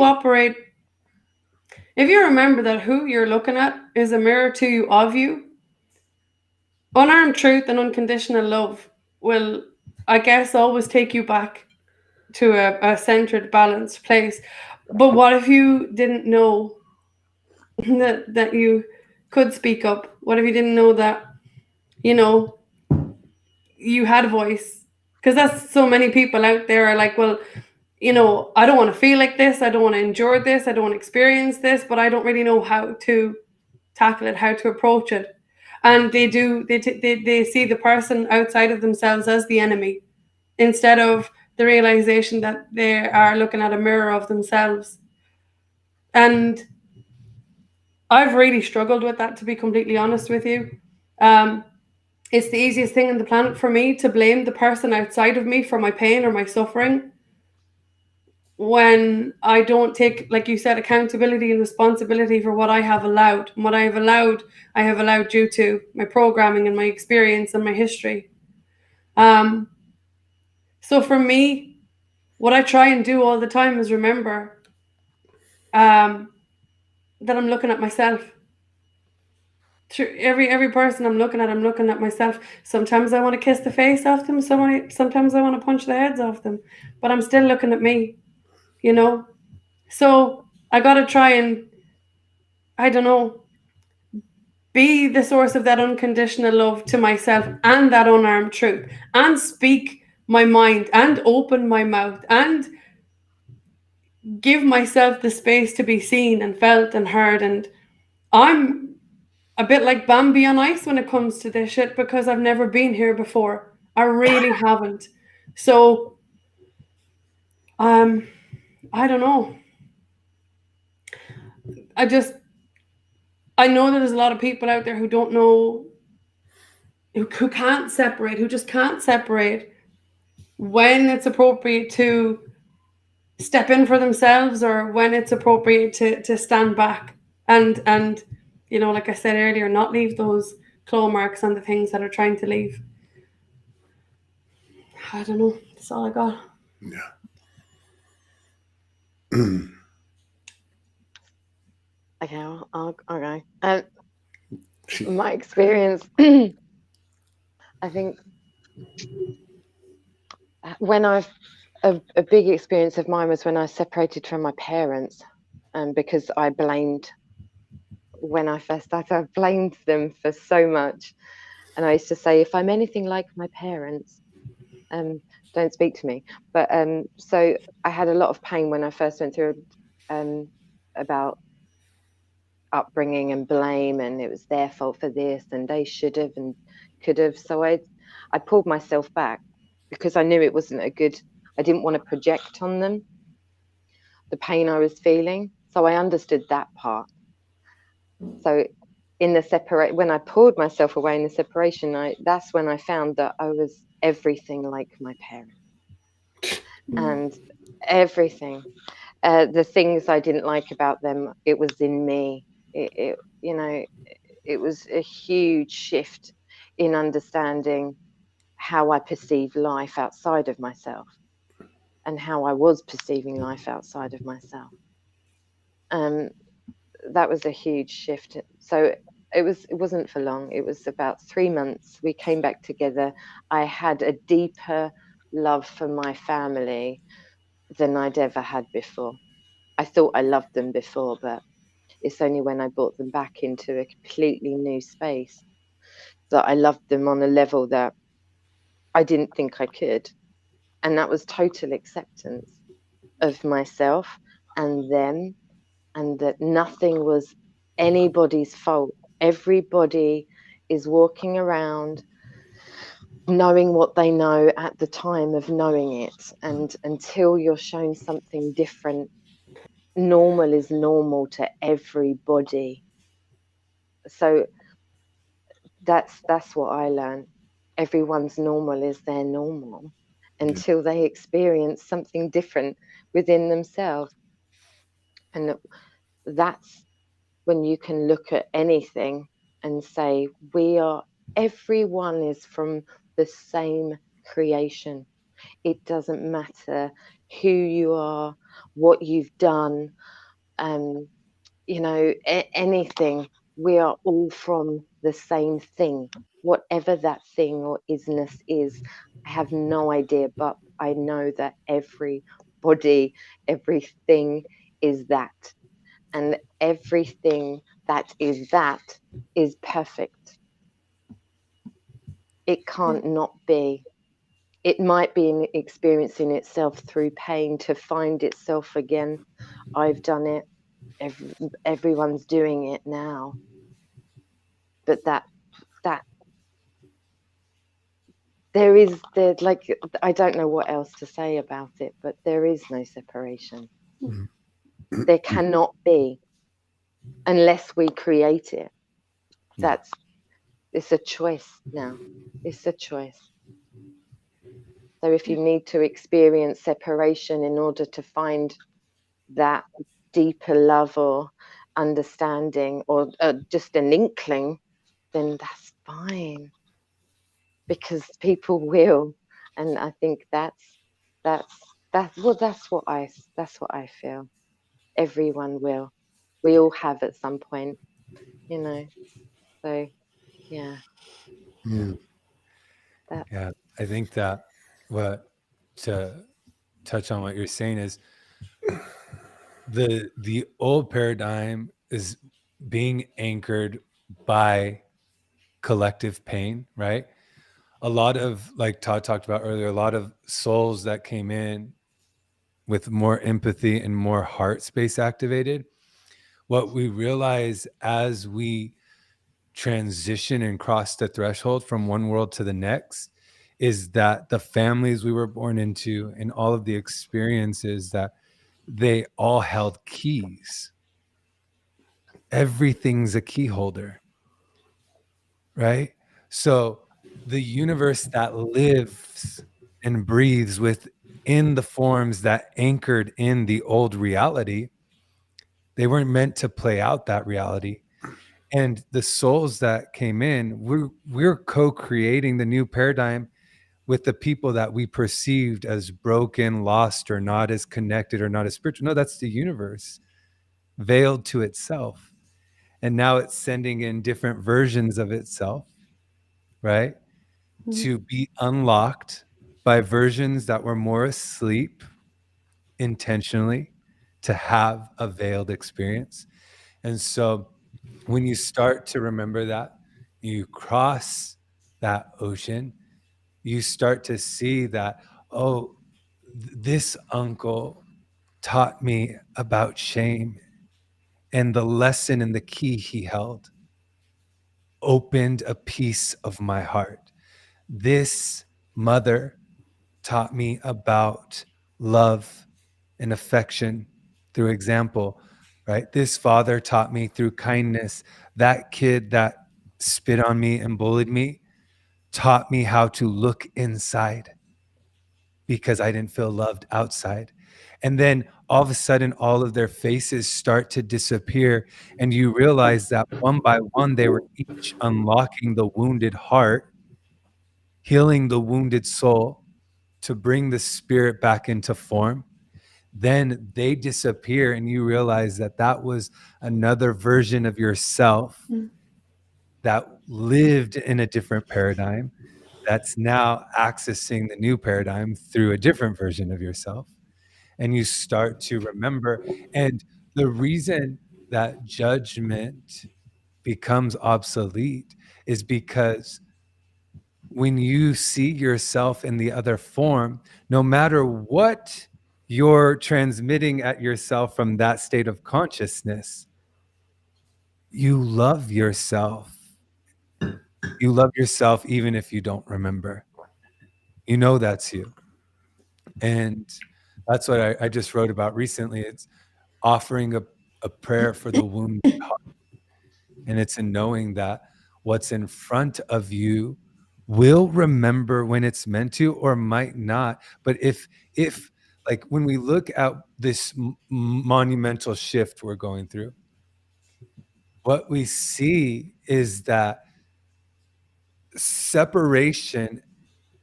remember that who you're looking at is a mirror to you of you, unarmed truth and unconditional love will, I guess, always take you back to a centered, balanced place. But what if you didn't know that you could speak up? What if you didn't know that, you had a voice? Because that's so many people out there are like, well, I don't want to feel like this. I don't want to endure this. I don't want to experience this, but I don't really know how to tackle it, how to approach it. And they see the person outside of themselves as the enemy, instead of the realization that they are looking at a mirror of themselves. And I've really struggled with that, to be completely honest with you. It's the easiest thing on the planet for me to blame the person outside of me for my pain or my suffering, when I don't take, like you said, accountability and responsibility for what I have allowed. And what I have allowed due to my programming and my experience and my history. So for me, what I try and do all the time is remember that I'm looking at myself. Through every person I'm looking at myself. Sometimes I want to kiss the face off them. Sometimes I want to punch the heads off them. But I'm still looking at me, you know? So I got to try and, I don't know, be the source of that unconditional love to myself and that unarmed truth, and speak my mind and open my mouth and give myself the space to be seen and felt and heard. And I'm a bit like Bambi on ice when it comes to this shit, because I've never been here before. I really haven't. So, I don't know. I know that there's a lot of people out there who don't know, who can't separate, who just can't separate when it's appropriate to step in for themselves or when it's appropriate to stand back and you know, like I said earlier, not leave those claw marks on the things that are trying to leave. I don't know. That's all I got. Yeah. Okay, I'll go. My experience, I think, when a big experience of mine was when I separated from my parents, because I blamed, when I first started, I blamed them for so much. And I used to say, if I'm anything like my parents, don't speak to me. But so I had a lot of pain when I first went through about upbringing and blame, and it was their fault for this, and they should have and could have. So I pulled myself back, because I knew it wasn't a good, I didn't want to project on them the pain I was feeling. So I understood that part. So in the when I pulled myself away in the separation, that's when I found that I was everything like my parents. And everything, the things I didn't like about them, it was in me. It you know, it was a huge shift in understanding how I perceive life outside of myself, and how I was perceiving life outside of myself. That was a huge shift. So it wasn't for long. It was about 3 months. We came back together. I had a deeper love for my family than I'd ever had before. I thought I loved them before, but it's only when I brought them back into a completely new space that I loved them on a level that I didn't think I could. And that was total acceptance of myself and them, and that nothing was anybody's fault. Everybody is walking around knowing what they know at the time of knowing it. And until you're shown something different, normal is normal to everybody. So that's what I learned. Everyone's normal is their normal until they experience something different within themselves. And that's when you can look at anything and say, everyone is from the same creation. It doesn't matter who you are, what you've done, anything. We are all from the same thing, whatever that thing or isness is. I have no idea, but I know that everybody, everything is that. And everything that is perfect. It can't not be. It might be experiencing itself through pain to find itself again. I've done it. Everyone's doing it now. But that I don't know what else to say about it, but there is no separation. There cannot be. unless we create it. Yeah. It's a choice now. It's a choice. So if you need to experience separation in order to find that deeper love or understanding, or just an inkling, then that's fine, because people will. And I think that's what I feel. Everyone will. We all have at some point, you know. So yeah, Yeah. that Yeah. I think that what to touch on what you're saying is the old paradigm is being anchored by collective pain, right? A lot of, like Todd talked about earlier, a lot of souls that came in with more empathy and more heart space activated. What we realize as we transition and cross the threshold from one world to the next is that the families we were born into and all of the experiences, that they all held keys. Everything's a key holder, right? So the universe that lives and breathes within the forms that anchored in the old reality, they weren't meant to play out that reality. And the souls that came in, we're co-creating the new paradigm with the people that we perceived as broken, lost, or not as connected or not as spiritual. No, that's the universe veiled to itself. And now it's sending in different versions of itself, right? To be unlocked by versions that were more asleep intentionally, to have a veiled experience. And so when you start to remember that, you cross that ocean, you start to see that, oh, this uncle taught me about shame, and the lesson and the key he held opened a piece of my heart. This mother taught me about love and affection through example, right? This father taught me through kindness. That kid that spit on me and bullied me taught me how to look inside because I didn't feel loved outside. And then all of a sudden, all of their faces start to disappear. And you realize that one by one, they were each unlocking the wounded heart, healing the wounded soul to bring the spirit back into form. Then they disappear, and you realize that that was another version of yourself that lived in a different paradigm, that's now accessing the new paradigm through a different version of yourself. And you start to remember. And the reason that judgment becomes obsolete is because when you see yourself in the other form, no matter what you're transmitting at yourself from that state of consciousness, you love yourself. You love yourself even if you don't remember. You know that's you. And that's what I just wrote about recently. It's offering a prayer for the wounded heart. And it's in knowing that what's in front of you will remember when it's meant to or might not. But if like when we look at this monumental shift we're going through, what we see is that separation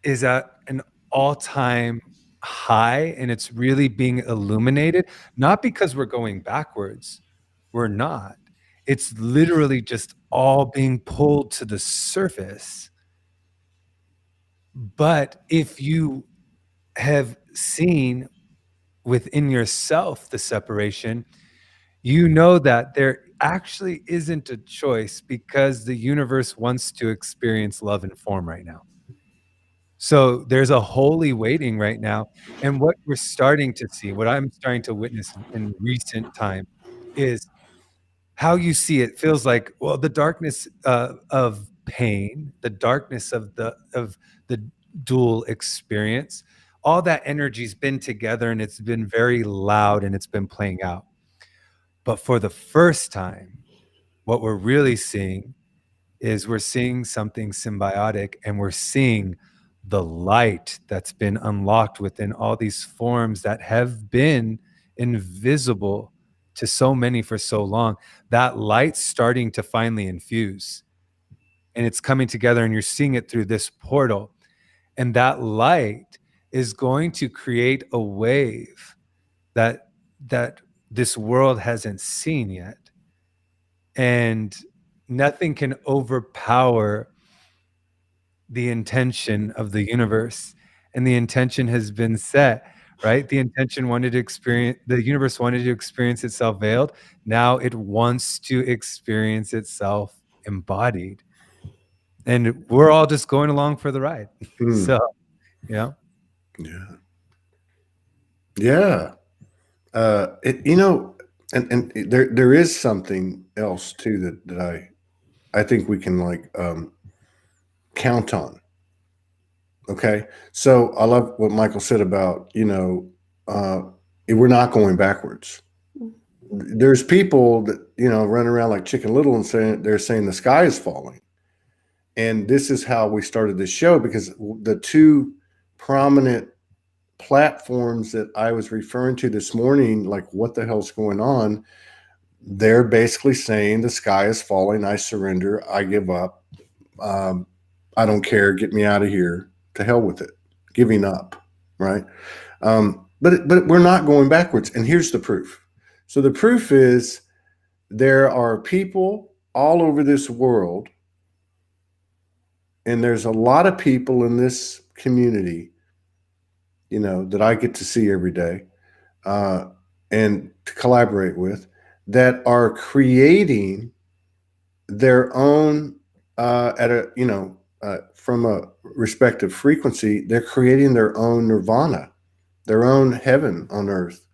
is at an all-time high, and it's really being illuminated, not because we're going backwards. We're not. It's literally just all being pulled to the surface. But if you have seen within yourself the separation, you know that there actually isn't a choice because the universe wants to experience love and form right now. So there's a holy waiting right now. And what we're starting to see, what I'm starting to witness in recent time, is how you see it feels like, well, the darkness of pain, the darkness of the dual experience, all that energy's been together and it's been very loud and it's been playing out. But for the first time, what we're really seeing is we're seeing something symbiotic, and we're seeing the light that's been unlocked within all these forms that have been invisible to so many for so long. That light's starting to finally infuse, and it's coming together, and you're seeing it through this portal. And that light is going to create a wave that this world hasn't seen yet. And nothing can overpower the intention of the universe. And the intention has been set, right? The intention wanted to experience, the universe wanted to experience itself veiled. Now it wants to experience itself embodied. And we're all just going along for the ride. So, Yeah. Yeah. And there is something else too that I think we can count on. Okay. So I love what Michael said about, we're not going backwards. There's people that, run around like Chicken Little and they're saying the sky is falling. And this is how we started this show, because the two prominent platforms that I was referring to this morning, like what the hell's going on, they're basically saying the sky is falling. I surrender. I give up. I don't care. Get me out of here. To hell with it. Giving up. Right. But we're not going backwards. And here's the proof. So the proof is there are people all over this world, and there's a lot of people in this community, that I get to see every day and to collaborate with, that are creating their own from a respective frequency. They're creating their own nirvana, their own heaven on earth,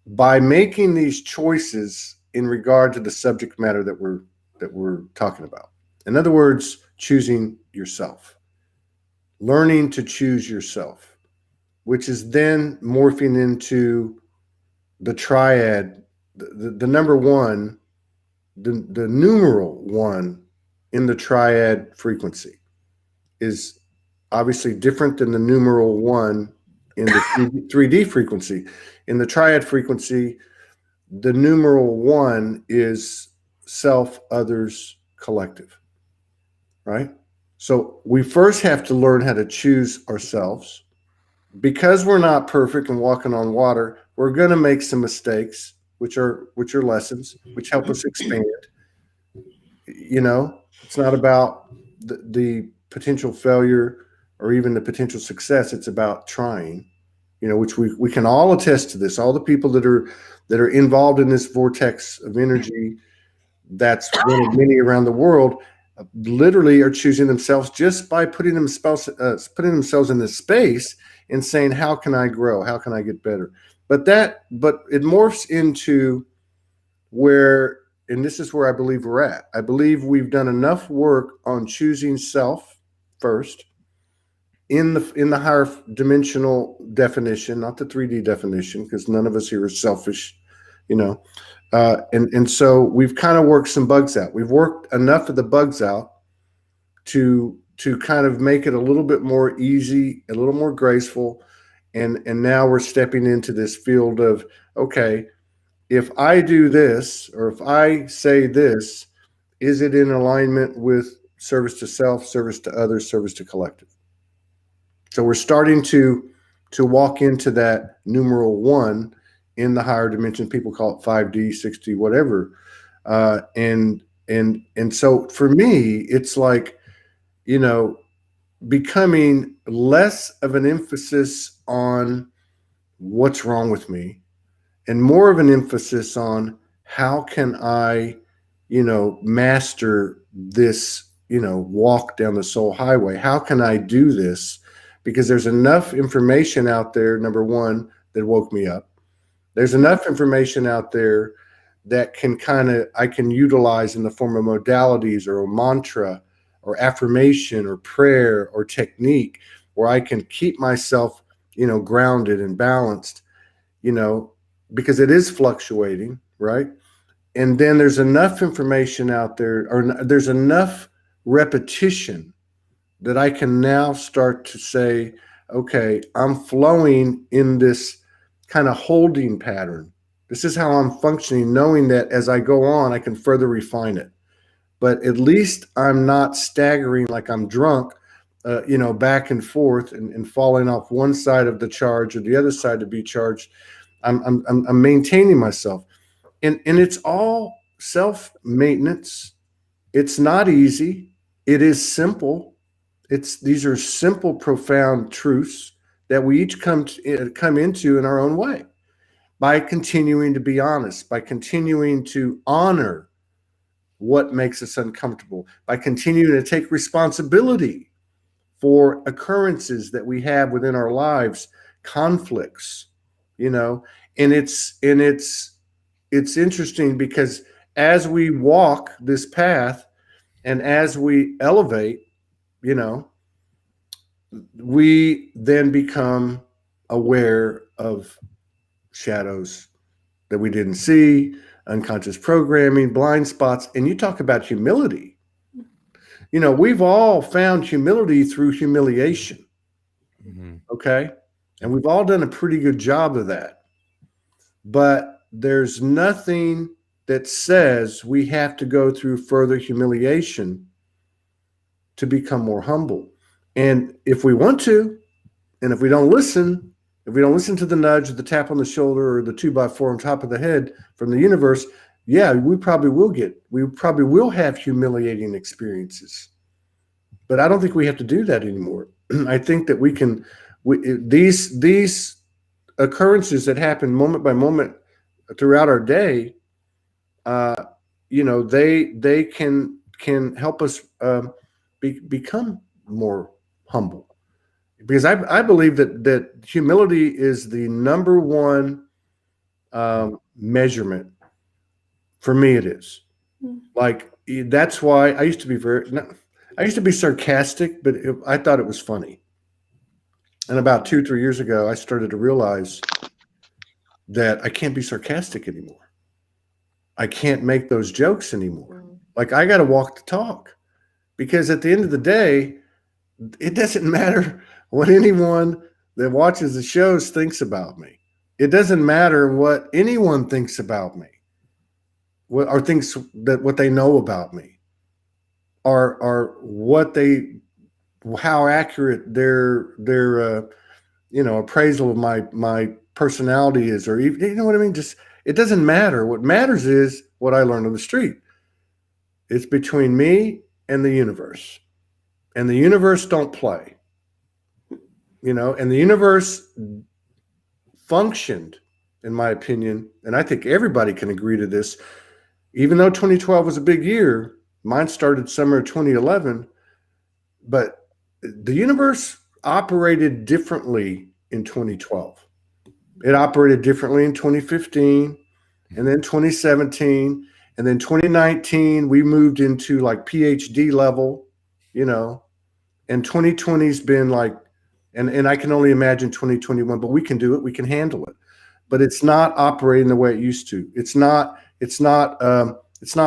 by making these choices in regard to the subject matter that we're talking about. In other words, choosing yourself, learning to choose yourself, which is then morphing into the triad, the number one, the numeral one in the triad frequency is obviously different than the numeral one in the 3D frequency. In the triad frequency, the numeral one is self, others, collective, right? So we first have to learn how to choose ourselves. Because we're not perfect and walking on water, we're going to make some mistakes, which are lessons, which help us expand. It's not about the potential failure or even the potential success. It's about trying, which we can all attest to this. All the people that are involved in this vortex of energy, that's one of many around the world, literally are choosing themselves just by putting themselves in this space and saying, how can I grow? How can I get better? But it morphs into where, and this is where I believe we're at. I believe we've done enough work on choosing self first in the higher dimensional definition, not the 3D definition, because none of us here are selfish, and so we've kind of worked some bugs out. We've worked enough of the bugs out to kind of make it a little bit more easy, a little more graceful. And now we're stepping into this field of, okay, if I do this, or if I say this, is it in alignment with service to self, service to others, service to collective? So we're starting to walk into that numeral one in the higher dimension. People call it 5D, 6D, whatever. And so for me, it's like, becoming less of an emphasis on what's wrong with me and more of an emphasis on how can I, master this, walk down the soul highway. How can I do this? Because there's enough information out there, number one, that woke me up. There's enough information out there that I can utilize in the form of modalities or a mantra or affirmation or prayer or technique, where I can keep myself, grounded and balanced, because it is fluctuating, right? And then there's enough information out there, or there's enough repetition that I can now start to say, okay, I'm flowing in this kind of holding pattern. This is how I'm functioning, knowing that as I go on, I can further refine it. But at least I'm not staggering like I'm drunk, back and forth and falling off one side of the charge or the other side to be charged. I'm maintaining myself. And it's all self-maintenance. It's not easy. It is simple. These are simple, profound truths that we each come into in our own way by continuing to be honest, by continuing to honor what makes us uncomfortable, by continuing to take responsibility for occurrences that we have within our lives, conflicts, and it's interesting because as we walk this path and as we elevate, we then become aware of shadows that we didn't see, unconscious programming, blind spots. And you talk about humility. We've all found humility through humiliation. Mm-hmm. Okay. And we've all done a pretty good job of that. But there's nothing that says we have to go through further humiliation to become more humble. And if we want to, and if we don't listen to the nudge or the tap on the shoulder or the 2x4 on top of the head from the universe, yeah, we probably will have humiliating experiences. But I don't think we have to do that anymore. I think that these occurrences that happen moment by moment throughout our day, they can help us become more humble. Because I believe that humility is the number one measurement. For me, it is. Like, that's why I used to be sarcastic, but I thought it was funny. And about 2-3 years ago, I started to realize that I can't be sarcastic anymore. I can't make those jokes anymore. Like, I got to walk the talk, because at the end of the day, it doesn't matter what anyone that watches the shows thinks about me. It doesn't matter what anyone thinks about me, or thinks that what they know about me, or how accurate their appraisal of my personality is, or even, you know what I mean? Just, it doesn't matter. What matters is what I learned on the street. It's between me and the universe, and the universe don't play. And the universe functioned, in my opinion, and I think everybody can agree to this, even though 2012 was a big year, mine started summer of 2011, but the universe operated differently in 2012. It operated differently in 2015, and then 2017, and then 2019, we moved into like PhD level, and 2020's been like, and I can only imagine 2021, but we can do it. We can handle it. But it's not operating the way it used to. It's not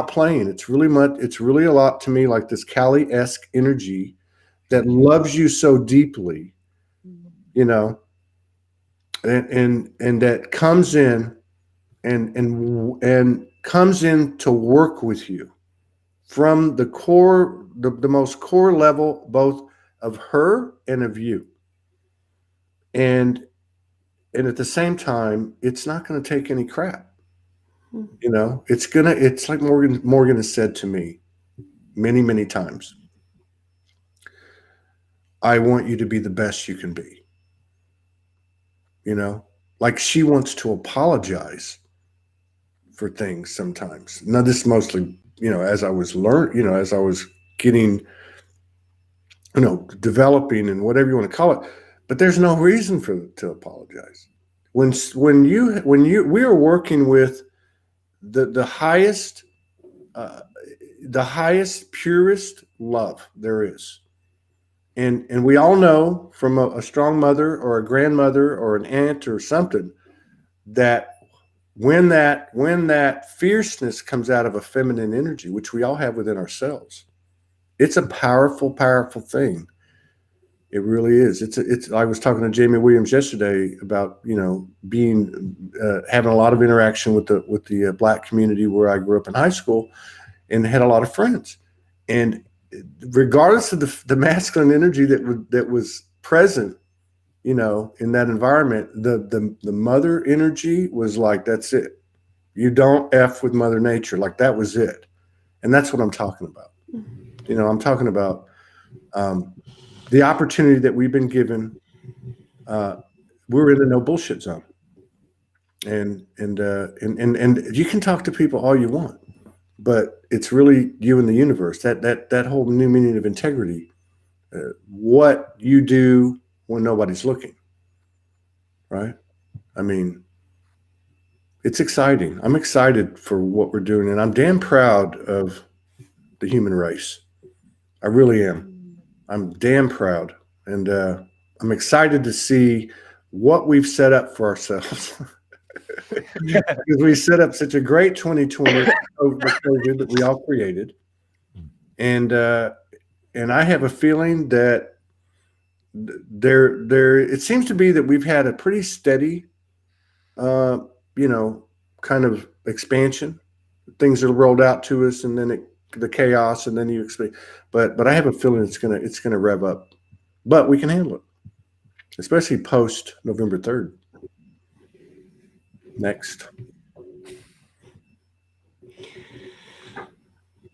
playing. It's really a lot to me like this Kali-esque energy that loves you so deeply, and that comes in and comes in to work with you from the core, the most core level, both of her and of you. And at the same time, it's not going to take any crap. It's like Morgan has said to me many, many times. I want you to be the best you can be. Like, she wants to apologize for things sometimes. Now, this mostly, as I was as I was getting, developing and whatever you want to call it. But there's no reason to apologize. When we are working with the highest, purest love there is, and we all know from a strong mother or a grandmother or an aunt or something that when that fierceness comes out of a feminine energy, which we all have within ourselves, it's a powerful, powerful thing. It really is. It's. I was talking to Jamie Williams yesterday about being having a lot of interaction with the Black community where I grew up in high school, and had a lot of friends, and regardless of the masculine energy that was present, in that environment, the mother energy was like, that's it. You don't F with Mother Nature. Like, that was it. And that's what I'm talking about. I'm talking about the opportunity that we've been given. We're in a no bullshit zone. And you can talk to people all you want, but it's really you and the universe, that whole new meaning of integrity, what you do when nobody's looking, right? I mean, it's exciting. I'm excited for what we're doing, and I'm damn proud of the human race. I really am. I'm damn proud, and I'm excited to see what we've set up for ourselves. Because we set up such a great 2020 with COVID that we all created, and I have a feeling that there it seems to be that we've had a pretty steady, kind of expansion. Things are rolled out to us, and then the chaos, and then you expect. But I have a feeling it's gonna rev up, but we can handle it, especially post November 3rd. Next.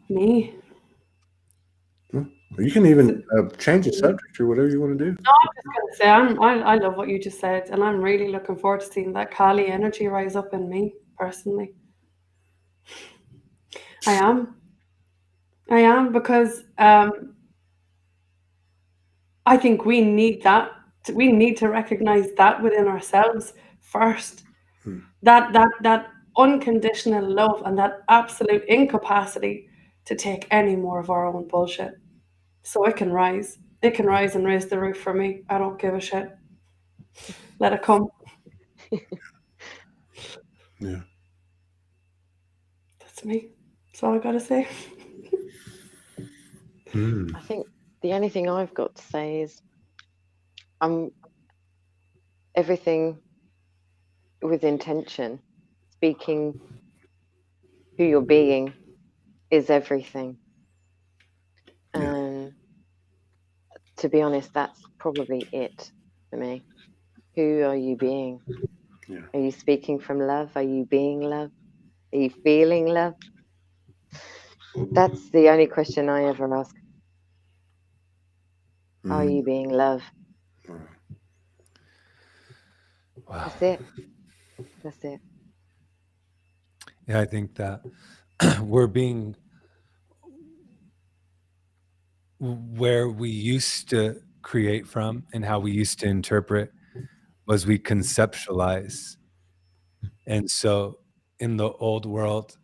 Me. You can even change the subject or whatever you want to do. No, I'm just going to say I love what you just said, and I'm really looking forward to seeing that Kali energy rise up in me personally. I am because I think we need that. We need to recognize that within ourselves first. That unconditional love and that absolute incapacity to take any more of our own bullshit. So it can rise. It can rise and raise the roof for me. I don't give a shit. Let it come. Yeah. That's me. That's all I gotta say. I think the only thing I've got to say is everything with intention. Speaking who you're being is everything. And to be honest, that's probably it for me. Who are you being? Yeah. Are you speaking from love? Are you being love? Are you feeling love? That's the only question I ever ask. Are you being love? Wow. That's it. That's it. Yeah, I think that we're being where we used to create from and how we used to interpret was we conceptualize. And so in the old world,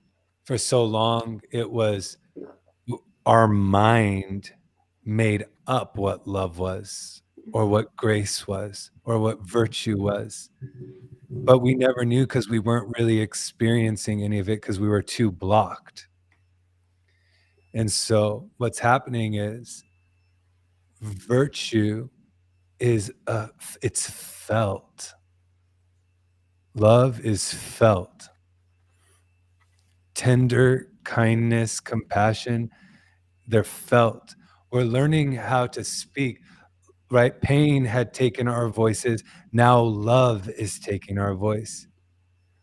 for so long, it was our mind made up what love was, or what grace was, or what virtue was. But we never knew because we weren't really experiencing any of it because we were too blocked. And so what's happening is virtue is it's felt. Love is felt. Tender kindness, compassion, they're felt. We're learning how to speak, right? Pain had taken our voices. Now love is taking our voice,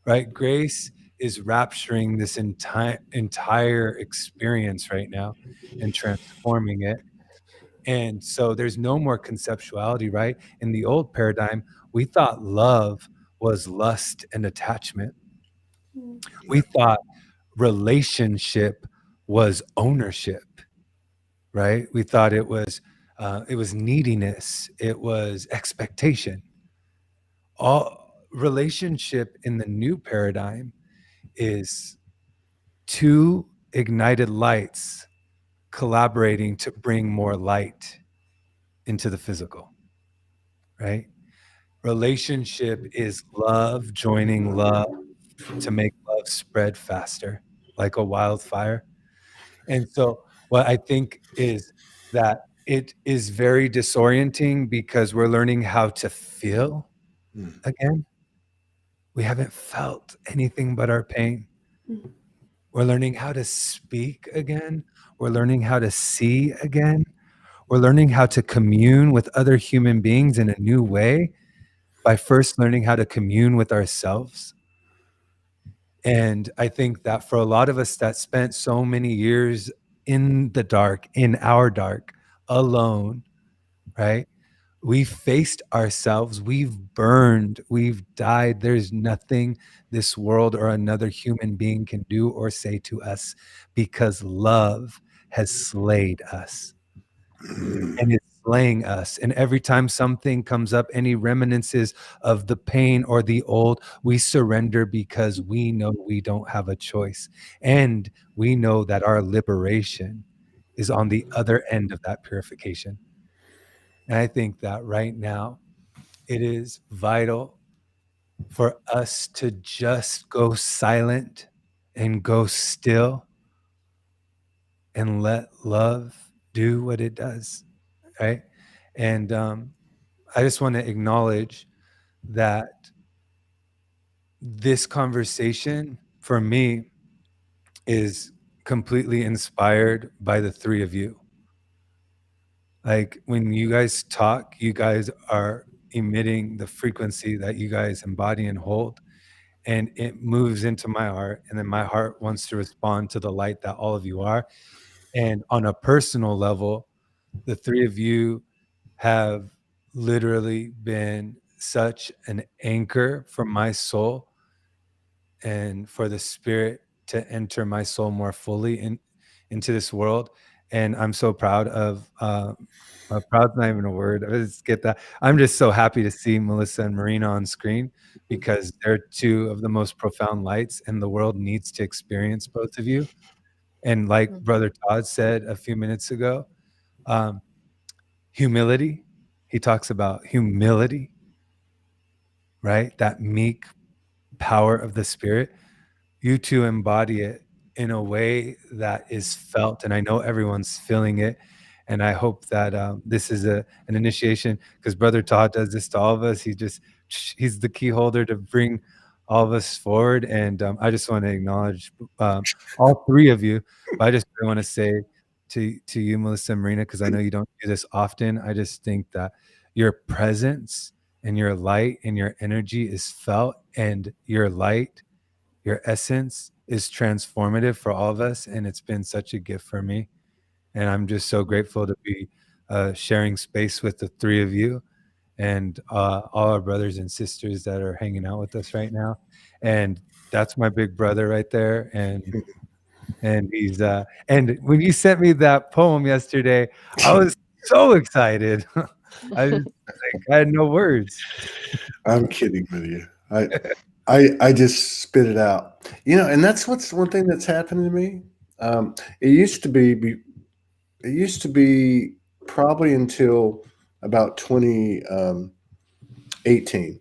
right? Grace is rapturing this entire experience right now and transforming it. And so there's no more conceptuality, right? In the old paradigm, we thought love was lust and attachment. We thought relationship was ownership, right? We thought it was neediness, it was expectation. All relationship in the new paradigm is two ignited lights collaborating to bring more light into the physical, right? Relationship is love joining love to make love spread faster like a wildfire. And so what I think is that it is very disorienting because we're learning how to feel again. We haven't felt anything but our pain. We're learning how to speak again. We're learning how to see again. We're learning how to commune with other human beings in a new way by first learning how to commune with ourselves. And I think that for a lot of us that spent so many years in the dark, in our dark, alone, right? We faced ourselves, we've burned, we've died. There's nothing this world or another human being can do or say to us because love has slayed us and it's slaying us. And every time something comes up, any reminiscences of the pain or the old, we surrender because we know we don't have a choice. And we know that our liberation is on the other end of that purification. And I think that right now it is vital for us to just go silent and go still and let love do what it does, right? And I just want to acknowledge that this conversation for me is completely inspired by the three of you. Like when you guys talk, you guys are emitting the frequency that you guys embody and hold, and it moves into my heart, and then my heart wants to respond to the light that all of you are. And on a personal level, the three of you have literally been such an anchor for my soul and for the spirit to enter my soul more fully into this world. And I'm so proud of proud's not even a word. I just get that. I'm just so happy to see Melissa and Marina on screen because they're two of the most profound lights, and the world needs to experience both of you. And like Brother Todd said a few minutes ago, humility. He talks about humility, right? That meek power of the spirit. You two embody it in a way that is felt, and I know everyone's feeling it. And I hope that this is an initiation, because Brother Todd does this to all of us. He's the key holder to bring all of us forward. And I just want to acknowledge all three of you. But I just really want to say to you, Melissa and Marina, because I know you don't do this often. I just think that your presence and your light and your energy is felt, and your light, your essence is transformative for all of us. And it's been such a gift for me. And I'm just so grateful to be sharing space with the three of you and all our brothers and sisters that are hanging out with us right now. And that's my big brother right there. And he's and when you sent me that poem yesterday, I was so excited. I had no words. I'm kidding with you. I just spit it out. And that's what's one thing that's happened to me. It used to be probably until about 2018,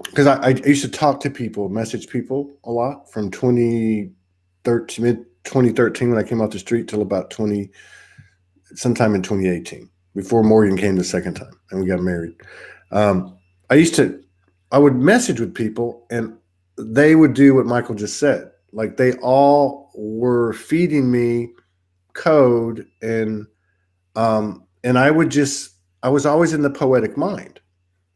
because I used to talk to people, message people a lot from 2013, mid 2013 when I came off the street till about sometime in 2018, before Morgan came the second time and we got married. I would message with people and they would do what Michael just said. Like they all were feeding me code, and I was always in the poetic mind.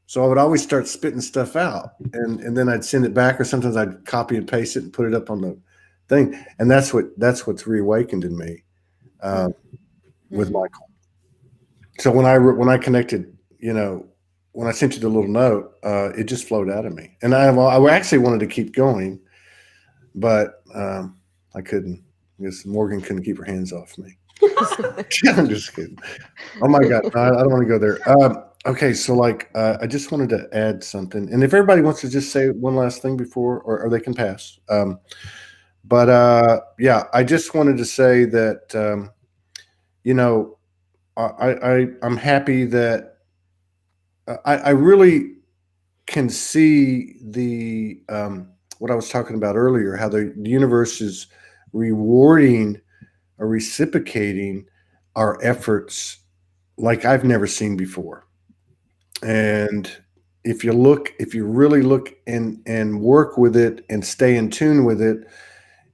So I would always start spitting stuff out, and then I'd send it back, or sometimes I'd copy and paste it and put it up on the thing. And that's what's reawakened in me with Michael. So when I connected, when I sent you the little note, it just flowed out of me. And I actually wanted to keep going, but I couldn't. I guess Morgan couldn't keep her hands off me. I'm just kidding. Oh my God, no, I don't want to go there. Okay, so I just wanted to add something, and if everybody wants to just say one last thing before, or they can pass. Yeah, I just wanted to say that I'm happy that I really can see the what I was talking about earlier, how the universe is rewarding or reciprocating our efforts like I've never seen before. And if you really look and work with it and stay in tune with it,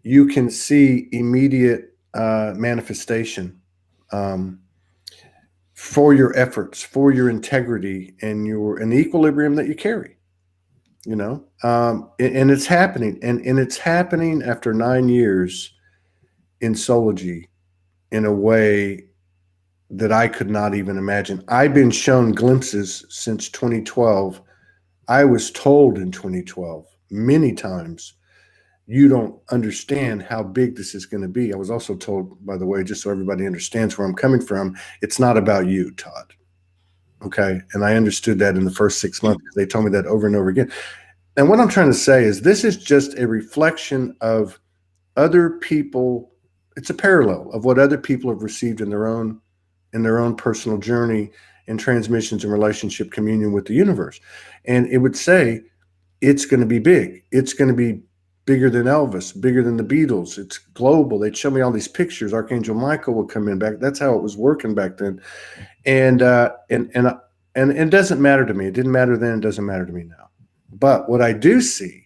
you can see immediate manifestation for your efforts, for your integrity, and the equilibrium that you carry. And it's happening, and it's happening after 9 years in Soulogy in a way that I could not even imagine. I've been shown glimpses since 2012. I was told in 2012 many times, you don't understand how big this is going to be. I was also told, by the way, just so everybody understands where I'm coming from, it's not about you, Todd. Okay. And I understood that in the first 6 months. They told me that over and over again. And what I'm trying to say is this is just a reflection of other people. It's a parallel of what other people have received in their own personal journey and transmissions and relationship communion with the universe. And it would say it's going to be big. It's going to be bigger than Elvis, bigger than the Beatles. It's global. They'd show me all these pictures. Archangel Michael would come in back. That's how it was working back then. And it doesn't matter to me. It didn't matter then. It doesn't matter to me now. But what I do see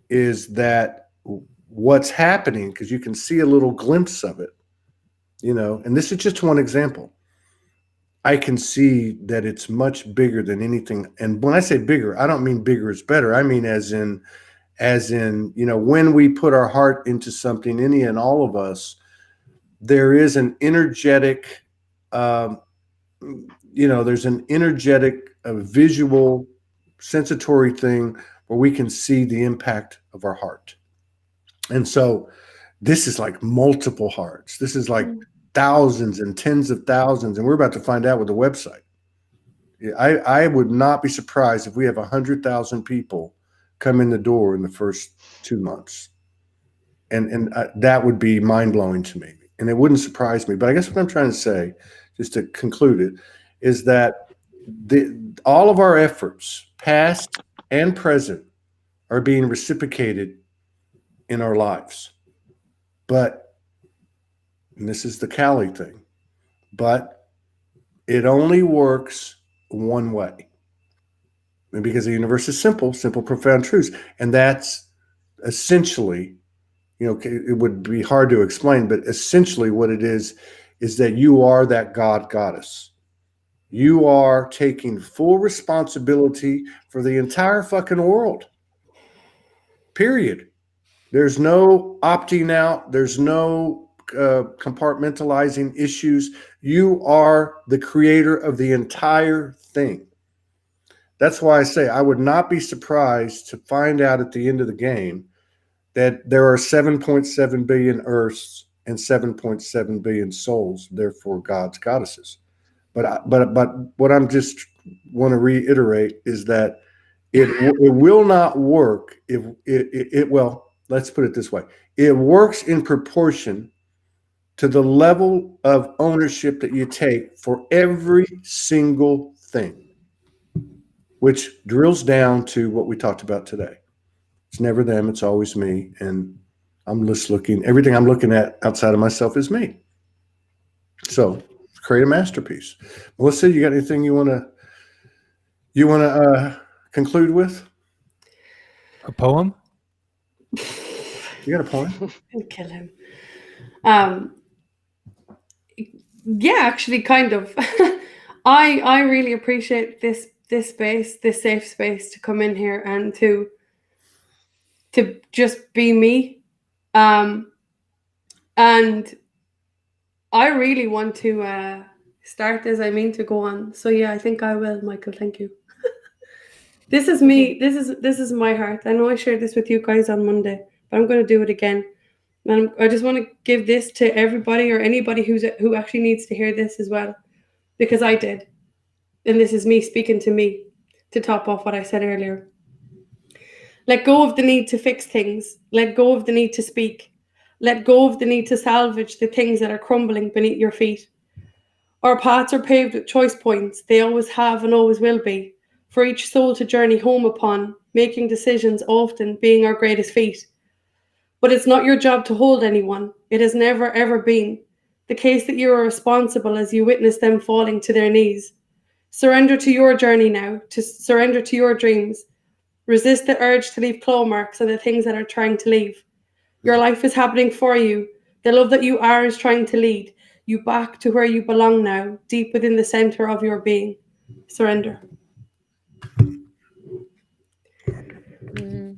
is that what's happening, because you can see a little glimpse of it, and this is just one example. I can see that it's much bigger than anything. And when I say bigger, I don't mean bigger is better. I mean, as in, when we put our heart into something, any and all of us, there is an energetic, there's an energetic, visual, sensatory thing where we can see the impact of our heart. And so this is like multiple hearts. This is like thousands and tens of thousands. And we're about to find out with the website. I would not be surprised if we have 100,000 people come in the door in the first 2 months. And that would be mind-blowing to me. And it wouldn't surprise me. But I guess what I'm trying to say, just to conclude it, is that all of our efforts, past and present, are being reciprocated in our lives. But, and this is the Cali thing, but it only works one way. And because the universe is simple, profound truths. And that's essentially, it would be hard to explain, but essentially what it is that you are that God goddess. You are taking full responsibility for the entire fucking world. Period. There's no opting out. There's no compartmentalizing issues. You are the creator of the entire thing. That's why I say I would not be surprised to find out at the end of the game that there are 7.7 billion Earths and 7.7 billion souls, therefore God's goddesses. But what I'm just want to reiterate is that it will not work if well, let's put it this way. It works in proportion to the level of ownership that you take for every single thing, which drills down to what we talked about today. It's never them, it's always me. And I'm just everything I'm looking at outside of myself is me. So create a masterpiece. Melissa, you got anything you want to conclude with? A poem? You got a poem? I'll kill him. Yeah, actually, kind of. I really appreciate this space, this safe space to come in here and to just be me. And I really want to start as I mean to go on. So yeah, I think I will, Michael. Thank you. This is me. This is my heart. I know I shared this with you guys on Monday, but I'm going to do it again. And I just want to give this to everybody or anybody who actually needs to hear this as well, because I did. And this is me speaking to me to top off what I said earlier. Let go of the need to fix things. Let go of the need to speak. Let go of the need to salvage the things that are crumbling beneath your feet. Our paths are paved with choice points. They always have and always will be. for each soul to journey home upon, making decisions often being our greatest feat. But it's not your job to hold anyone. It has never ever been the case that you are responsible as you witness them falling to their knees. Surrender to your journey now, to surrender to your dreams. Resist the urge to leave claw marks on the things that are trying to leave. Your life is happening for you. The love that you are is trying to lead you back to where you belong now, deep within the center of your being. Surrender. Mm.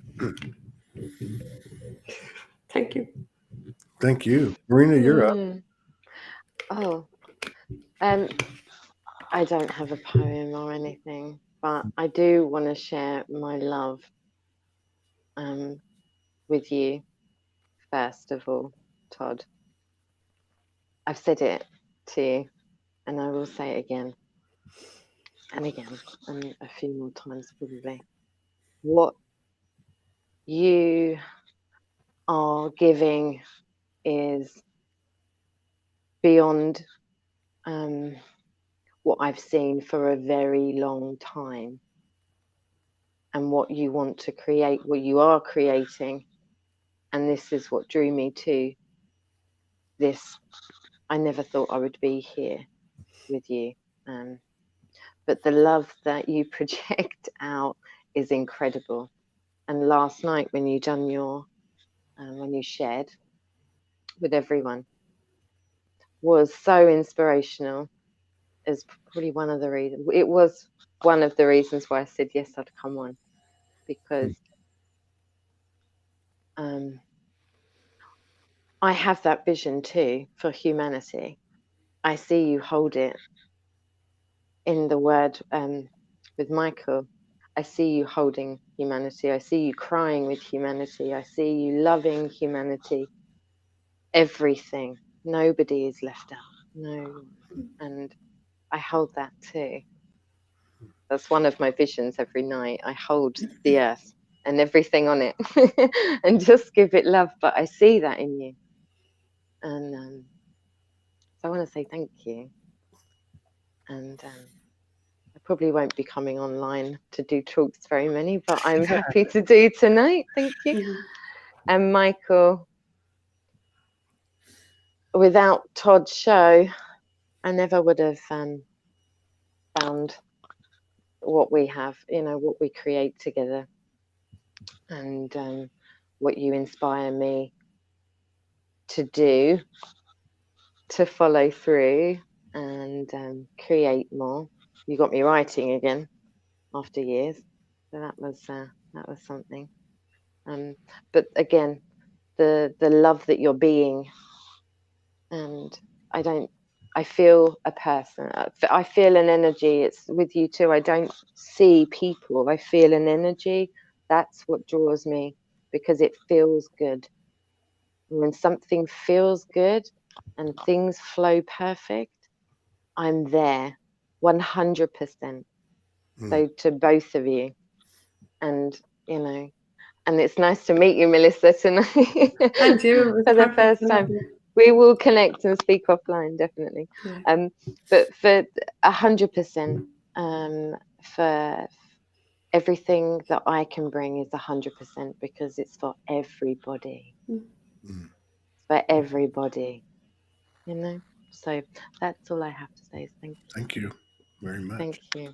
Thank you. Thank you. Marina, you're up. Mm. Oh, I don't have a poem or anything, but I do want to share my love with you, first of all, Todd. I've said it to you, and I will say it again and again, and a few more times probably. What you are giving is beyond what I've seen for a very long time. And what you want to create, what you are creating, and this is what drew me to this. I never thought I would be here with you, but the love that you project out is incredible. And last night when you done your when you shared with everyone was so inspirational. Is probably one of the reasons. It was one of the reasons why I said yes, I'd come on, because I have that vision too for humanity. I see you hold it in the word with Michael. I see you holding humanity. I see you crying with humanity. I see you loving humanity. Everything. Nobody is left out. No. And I hold that too. That's one of my visions every night. I hold the earth and everything on it and just give it love. But I see that in you. And so I want to say thank you. And I probably won't be coming online to do talks very many, but I'm happy to do tonight. Thank you. Mm-hmm. And Michael, without Todd's show, I never would have found what we have, what we create together, and what you inspire me to do, to follow through and create more. You got me writing again after years, so that was something. But again, the love that you're being, and I feel a person. I feel an energy. It's with you too. I don't see people. I feel an energy. That's what draws me, because it feels good. When something feels good and things flow perfect, I'm there 100%. So to both of you, and and it's nice to meet you, Melissa, tonight. And you, for the first time. We will connect and speak offline, definitely. Yeah. But for 100%, for everything that I can bring is 100%, because it's for everybody. Mm. For everybody, So that's all I have to say. Is thank you. Thank you very much. Thank you.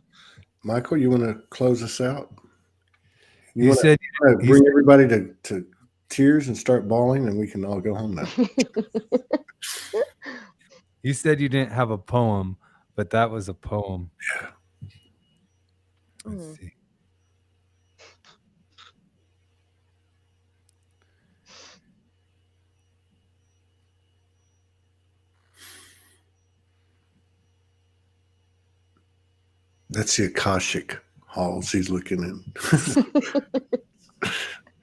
Michael, you want to close us out? You want said to bring everybody to tears and start bawling, and we can all go home now. You said you didn't have a poem, but that was a poem. Yeah. Let's see. That's the Akashic halls he's looking in.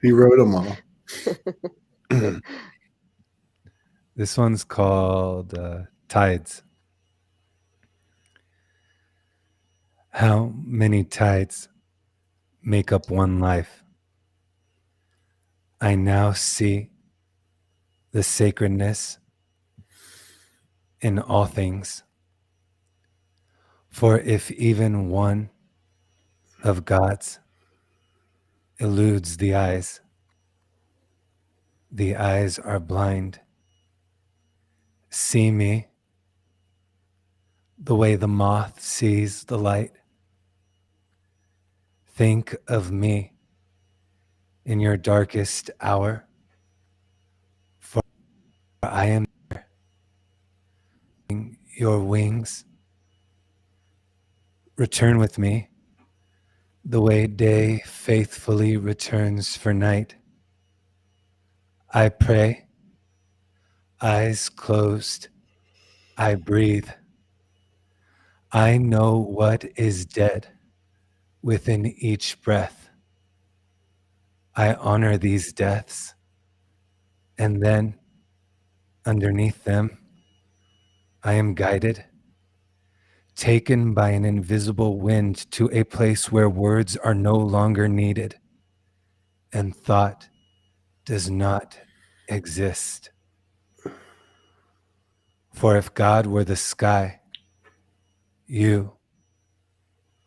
He wrote them all. This one's called Tides. How many tides make up one life? I now see the sacredness in all things. For if even one of gods eludes the eyes. The eyes are blind. See me the way the moth sees the light. Think of me in your darkest hour, for I am your wings. Return with me the way day faithfully returns for night. I pray, eyes closed, I breathe. I know what is dead within each breath. I honor these deaths, and then underneath them, I am guided, taken by an invisible wind to a place where words are no longer needed and thought does not exist. For if God were the sky, you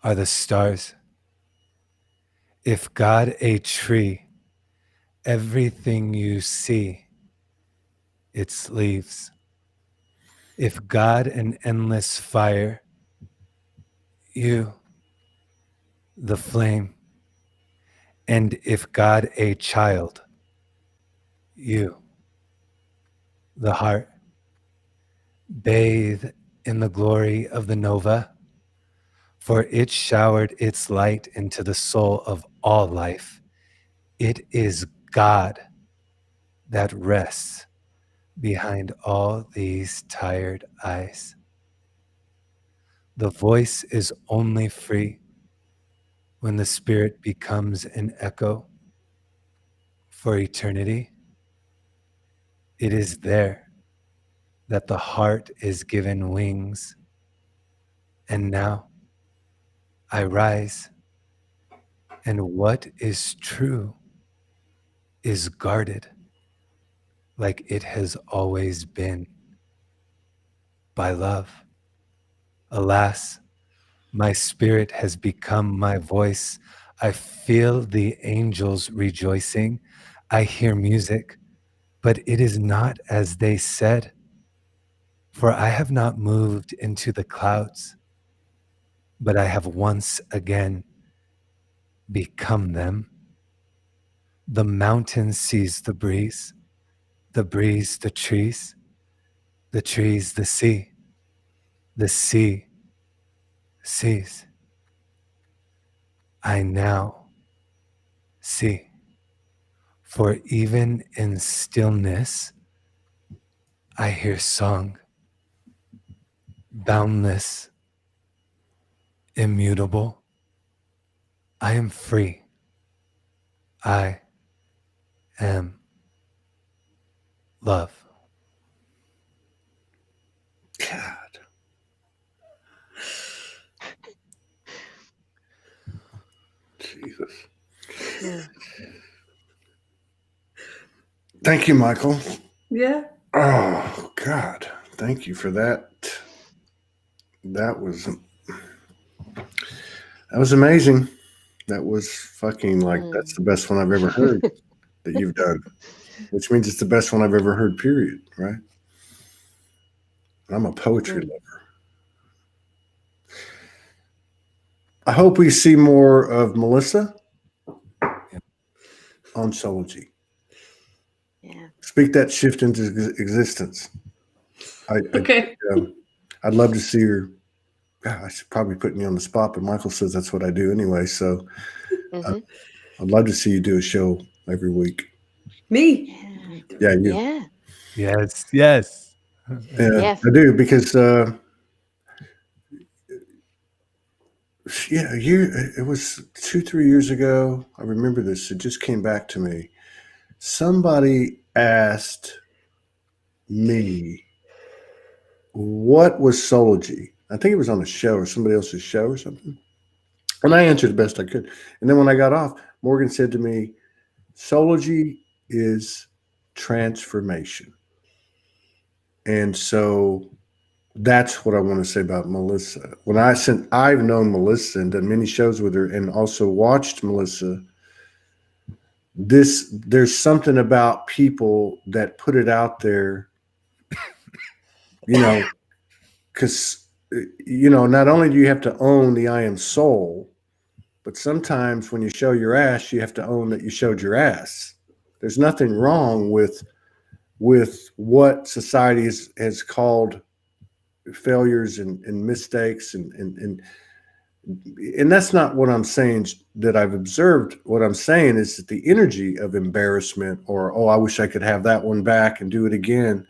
are the stars. If God a tree, everything you see, its leaves. If God an endless fire, you, the flame. And if God a child, you, the heart. Bathe in the glory of the nova, for it showered its light into the soul of all life. It is God that rests behind all these tired eyes. The voice is only free when the spirit becomes an echo for eternity. It is there that the heart is given wings. And now I rise, and what is true is guarded like it has always been by love. Alas, my spirit has become my voice. I feel the angels rejoicing. I hear music, but it is not as they said. For I have not moved into the clouds, but I have once again become them. The mountain sees the breeze the trees, the trees the sea sees. I now see, for even in stillness, I hear song, boundless, immutable. I am free. I am love. God. Jesus. Yeah. Thank you, Michael. Yeah. Oh, God. Thank you for that. That was amazing. That was fucking like, that's the best one I've ever heard that you've done, which means it's the best one I've ever heard, period, right? I'm a poetry lover. I hope we see more of Melissa on Soulogy. Yeah. Speak that shift into existence. Okay. I'd love to see her. God, I should probably put me on the spot, but Michael says that's what I do anyway. So I'd love to see you do a show every week. Me? Yeah, you. Yeah. Yes. Yeah, Yes. I do because yeah, it was 2-3 years ago. I remember this. It just came back to me. Somebody asked me what was Soulogy. I think it was on a show or somebody else's show or something. And I answered the best I could. And then when I got off, Morgan said to me, Soulogy is transformation. And so that's what I want to say about Melissa. I've known Melissa and done many shows with her, and also watched Melissa. There's something about people that put it out there, because not only do you have to own the I am soul, but sometimes when you show your ass, you have to own that you showed your ass. There's nothing wrong with what society has called failures and mistakes, and that's not what I'm saying that I've observed. What I'm saying is that the energy of embarrassment, or, oh, I wish I could have that one back and do it again.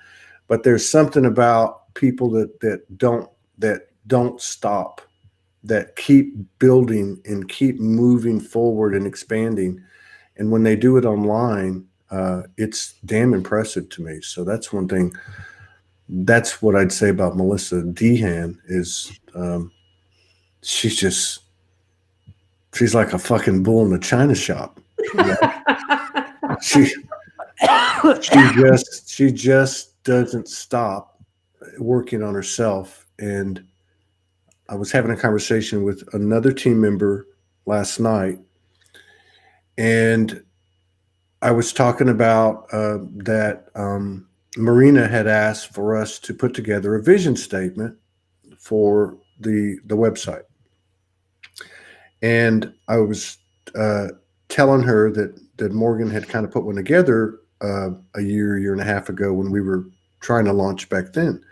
But there's something about people that don't stop, that keep building and keep moving forward and expanding. And when they do it online, it's damn impressive to me. So that's one thing. That's what I'd say about Melissa Deehan is, she's like a fucking bull in a china shop. She just doesn't stop working on herself. And I was having a conversation with another team member last night, and I was talking about that Marina had asked for us to put together a vision statement for the website. And I was telling her that Morgan had kind of put one together a year and a half ago when we were trying to launch back then.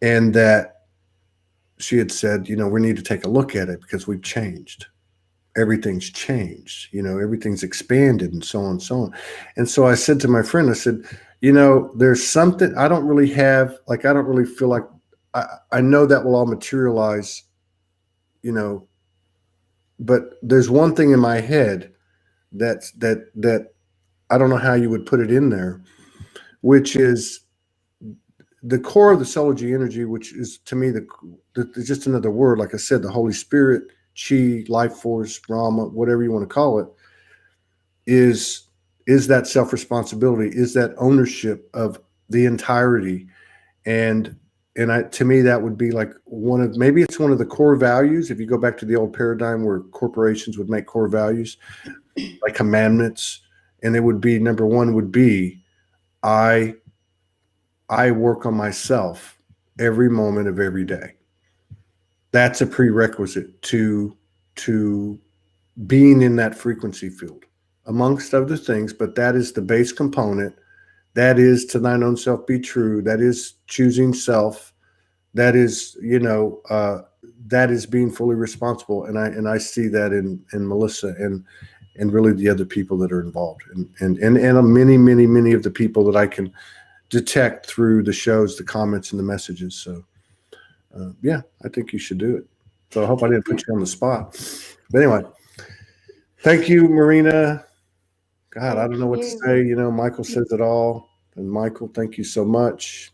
And that she had said, we need to take a look at it because we've changed. Everything's changed, everything's expanded, and so on and so on. And so I said to my friend, I said, there's something I don't really feel like I know that will all materialize, but there's one thing in my head that I don't know how you would put it in there, which is the core of the Soulogy energy, which is to me just another word, like I said, the Holy Spirit, Chi, life force, Rama, whatever you want to call it, is that self-responsibility, is that ownership of the entirety. And to me, that would be like maybe it's one of the core values. If you go back to the old paradigm where corporations would make core values like commandments, and it would be, number one would be, I work on myself every moment of every day. That's a prerequisite to being in that frequency field, amongst other things. But that is the base component. That is to thine own self be true. That is choosing self. That is, that is being fully responsible. And I see that in Melissa and really the other people that are involved, and many of the people that I can detect through the shows, the comments, and the messages. So yeah, I think you should do it. So I hope I didn't put you on the spot. But anyway, thank you, Marina. God, I don't know what to say. Michael says it all. And Michael, thank you so much.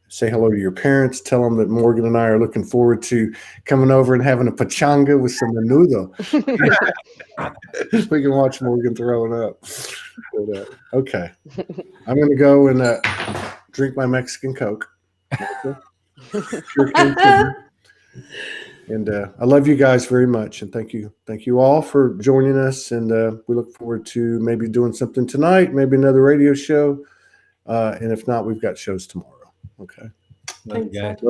Say hello to your parents. Tell them that Morgan and I are looking forward to coming over and having a pachanga with some menudo. We can watch Morgan throwing up. But, okay. I'm going to go and drink my Mexican Coke. And I love you guys very much. And thank you all for joining us. And we look forward to maybe doing something tonight, maybe another radio show. And if not, we've got shows tomorrow. Okay. Love you guys. Love you.